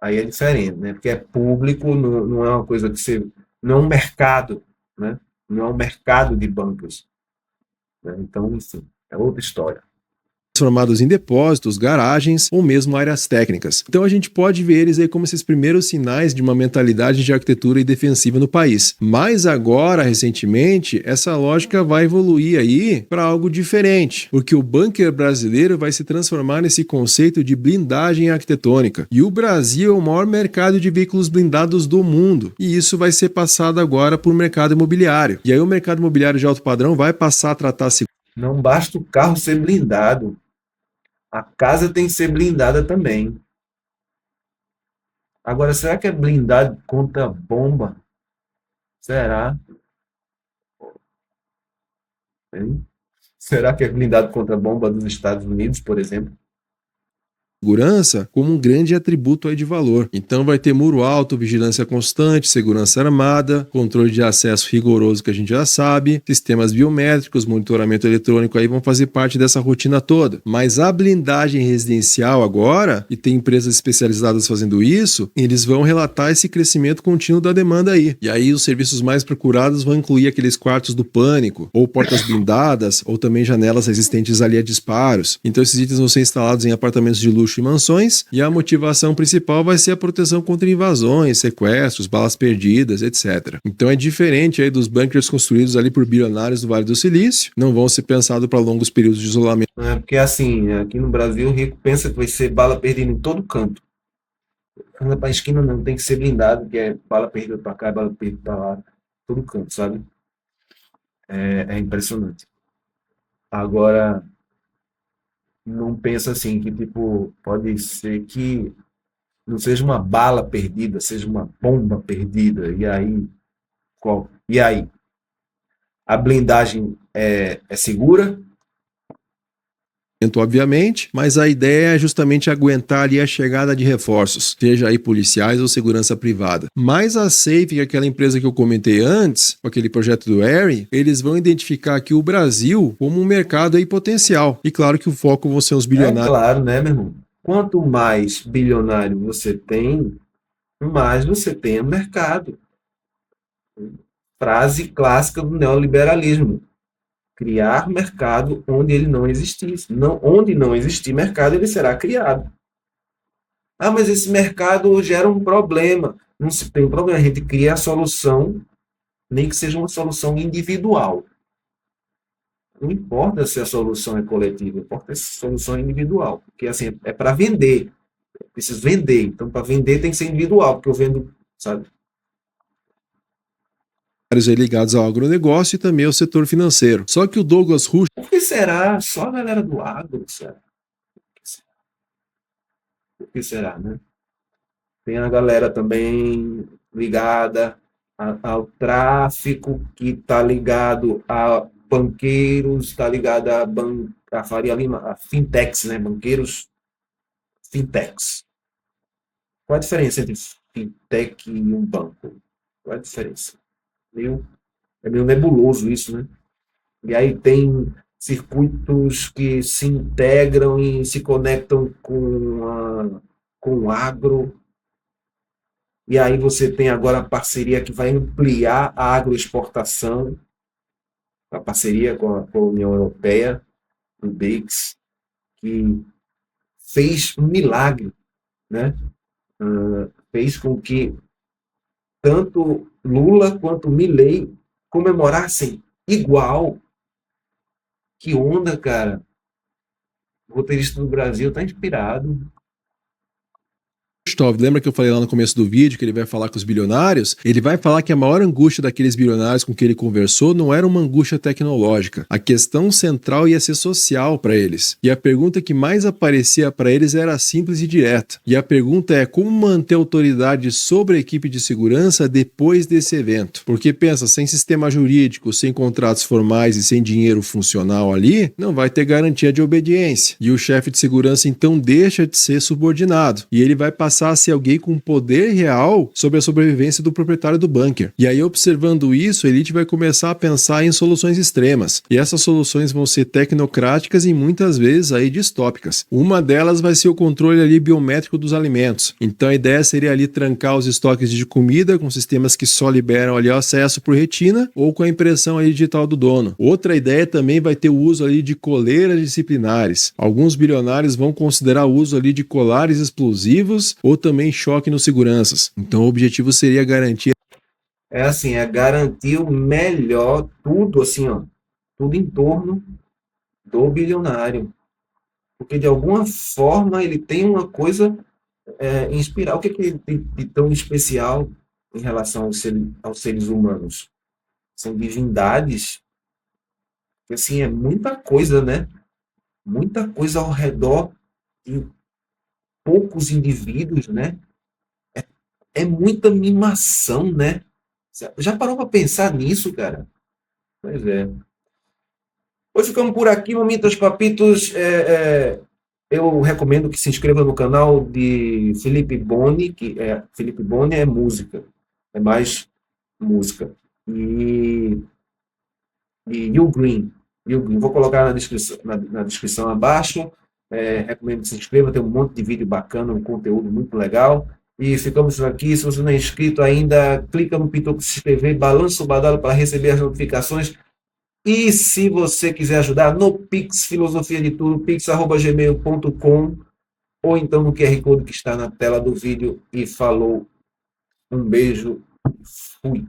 Aí é diferente, né? Porque é público, não é uma coisa que você... Não é um mercado, né? Não é um mercado de bancos. Né? Então, enfim, é outra história. transformados em depósitos, garagens ou mesmo áreas técnicas. Então a gente pode ver eles aí como esses primeiros sinais de uma mentalidade de arquitetura e defensiva no país. Mas agora, recentemente, essa lógica vai evoluir aí para algo diferente, porque o bunker brasileiro vai se transformar nesse conceito de blindagem arquitetônica. E o Brasil é o maior mercado de veículos blindados do mundo. E isso vai ser passado agora por mercado imobiliário. E aí o mercado imobiliário de alto padrão vai passar a tratar Não basta o carro ser blindado, a casa tem que ser blindada também. Agora, será que é blindado contra bomba? Será? Hein? Será que é blindado contra bomba dos Estados Unidos, por exemplo? segurança como um grande atributo aí de valor. Então vai ter muro alto, vigilância constante, segurança armada, controle de acesso rigoroso que a gente já sabe, sistemas biométricos, monitoramento eletrônico aí vão fazer parte dessa rotina toda. Mas a blindagem residencial agora, e tem empresas especializadas fazendo isso, eles vão relatar esse crescimento contínuo da demanda aí. E aí os serviços mais procurados vão incluir aqueles quartos do pânico, ou portas blindadas, ou também janelas resistentes ali a disparos. Então esses itens vão ser instalados em apartamentos de luxo e mansões, e a motivação principal vai ser a proteção contra invasões, sequestros, balas perdidas, etc. Então é diferente aí dos bunkers construídos ali por bilionários do Vale do Silício, não vão ser pensados para longos períodos de isolamento. É porque assim, aqui no Brasil, o rico pensa que vai ser bala perdida em todo canto. Anda pra esquina não, tem que ser blindado, que é bala perdida pra cá, bala perdida pra lá, todo canto, sabe? É impressionante. Agora, não pensa assim, que tipo, pode ser que não seja uma bala perdida, seja uma bomba perdida, e aí, qual? E aí? A blindagem é segura? Obviamente, mas a ideia é justamente aguentar ali a chegada de reforços, seja aí policiais ou segurança privada. Mas a Safe, que é aquela empresa que eu comentei antes, com aquele projeto do Harry, eles vão identificar aqui o Brasil como um mercado aí potencial. E claro que o foco vão ser os É bilionários. claro, né, meu irmão? Quanto mais bilionário você tem, mais você tem no mercado. Frase clássica do neoliberalismo: criar mercado onde ele não existisse. Não, onde não existir mercado, ele será criado. Ah, mas esse mercado gera um problema. Não se tem problema, a gente cria a solução, nem que seja uma solução individual. Não importa se a solução é coletiva, importa se a solução é individual. Porque assim, é para vender. Eu preciso vender. Então, para vender tem que ser individual, porque eu vendo, sabe? Aí ligados ao agronegócio e também ao setor financeiro. Só que o Douglas Rush Por que será? Só a galera do agro, será? Por que será, né? Tem a galera também ligada ao tráfico, que está ligado a banqueiros, está ligado a Faria Lima, a fintechs, né? Banqueiros, fintechs. Qual a diferença entre fintech e um banco? Qual a diferença? É meio nebuloso isso, né? E aí tem circuitos que se integram e se conectam com o agro. E aí você tem agora a parceria que vai ampliar a agroexportação, a parceria com a União Europeia, o BRICS, que fez um milagre, né? Fez com que tanto Lula quanto Milei comemorassem igual. Que onda, cara. O roteirista do Brasil está inspirado. lembra que eu falei lá no começo do vídeo que ele vai falar com os bilionários? Ele vai falar que a maior angústia daqueles bilionários com que ele conversou não era uma angústia tecnológica. A questão central ia ser social para eles. E a pergunta que mais aparecia para eles era simples e direta. E a pergunta é como manter autoridade sobre a equipe de segurança depois desse evento? Porque pensa, sem sistema jurídico, sem contratos formais e sem dinheiro funcional ali, não vai ter garantia de obediência. E o chefe de segurança então deixa de ser subordinado. E ele vai passar passar a ser alguém com poder real sobre a sobrevivência do proprietário do bunker. E aí, observando isso, a elite vai começar a pensar em soluções extremas. E essas soluções vão ser tecnocráticas e muitas vezes aí distópicas. Uma delas vai ser o controle ali biométrico dos alimentos. Então a ideia seria ali trancar os estoques de comida com sistemas que só liberam ali o acesso por retina ou com a impressão ali digital do dono. Outra ideia também vai ter o uso ali de coleiras disciplinares. Alguns bilionários vão considerar o uso ali de colares explosivos ou também choque nos seguranças. Então o objetivo seria garantir É assim, é garantir o melhor, tudo assim, ó, tudo em torno do bilionário. Porque de alguma forma ele tem uma coisa inspirar. O que ele tem de tão especial em relação aos seres humanos? São divindades, que assim, é muita coisa, né? Muita coisa ao redor de poucos indivíduos, né? É muita mimação, né? Já parou para pensar nisso, cara? Pois é. Hoje ficamos por aqui, Mamitas Papitos. Eu recomendo que se inscreva no canal de Felipe Boni, Felipe Boni é música, é mais música. E You Green. You Green. Vou colocar na descrição abaixo. Recomendo que se inscreva, tem um monte de vídeo bacana, um conteúdo muito legal. E ficamos aqui. Se você não é inscrito ainda, clica no pitoco de se inscrever, balança o badalo para receber as notificações. E se você quiser ajudar no Pix Filosofia de Tudo, pix@gmail.com, ou então no QR Code que está na tela do vídeo. E falou, um beijo, fui.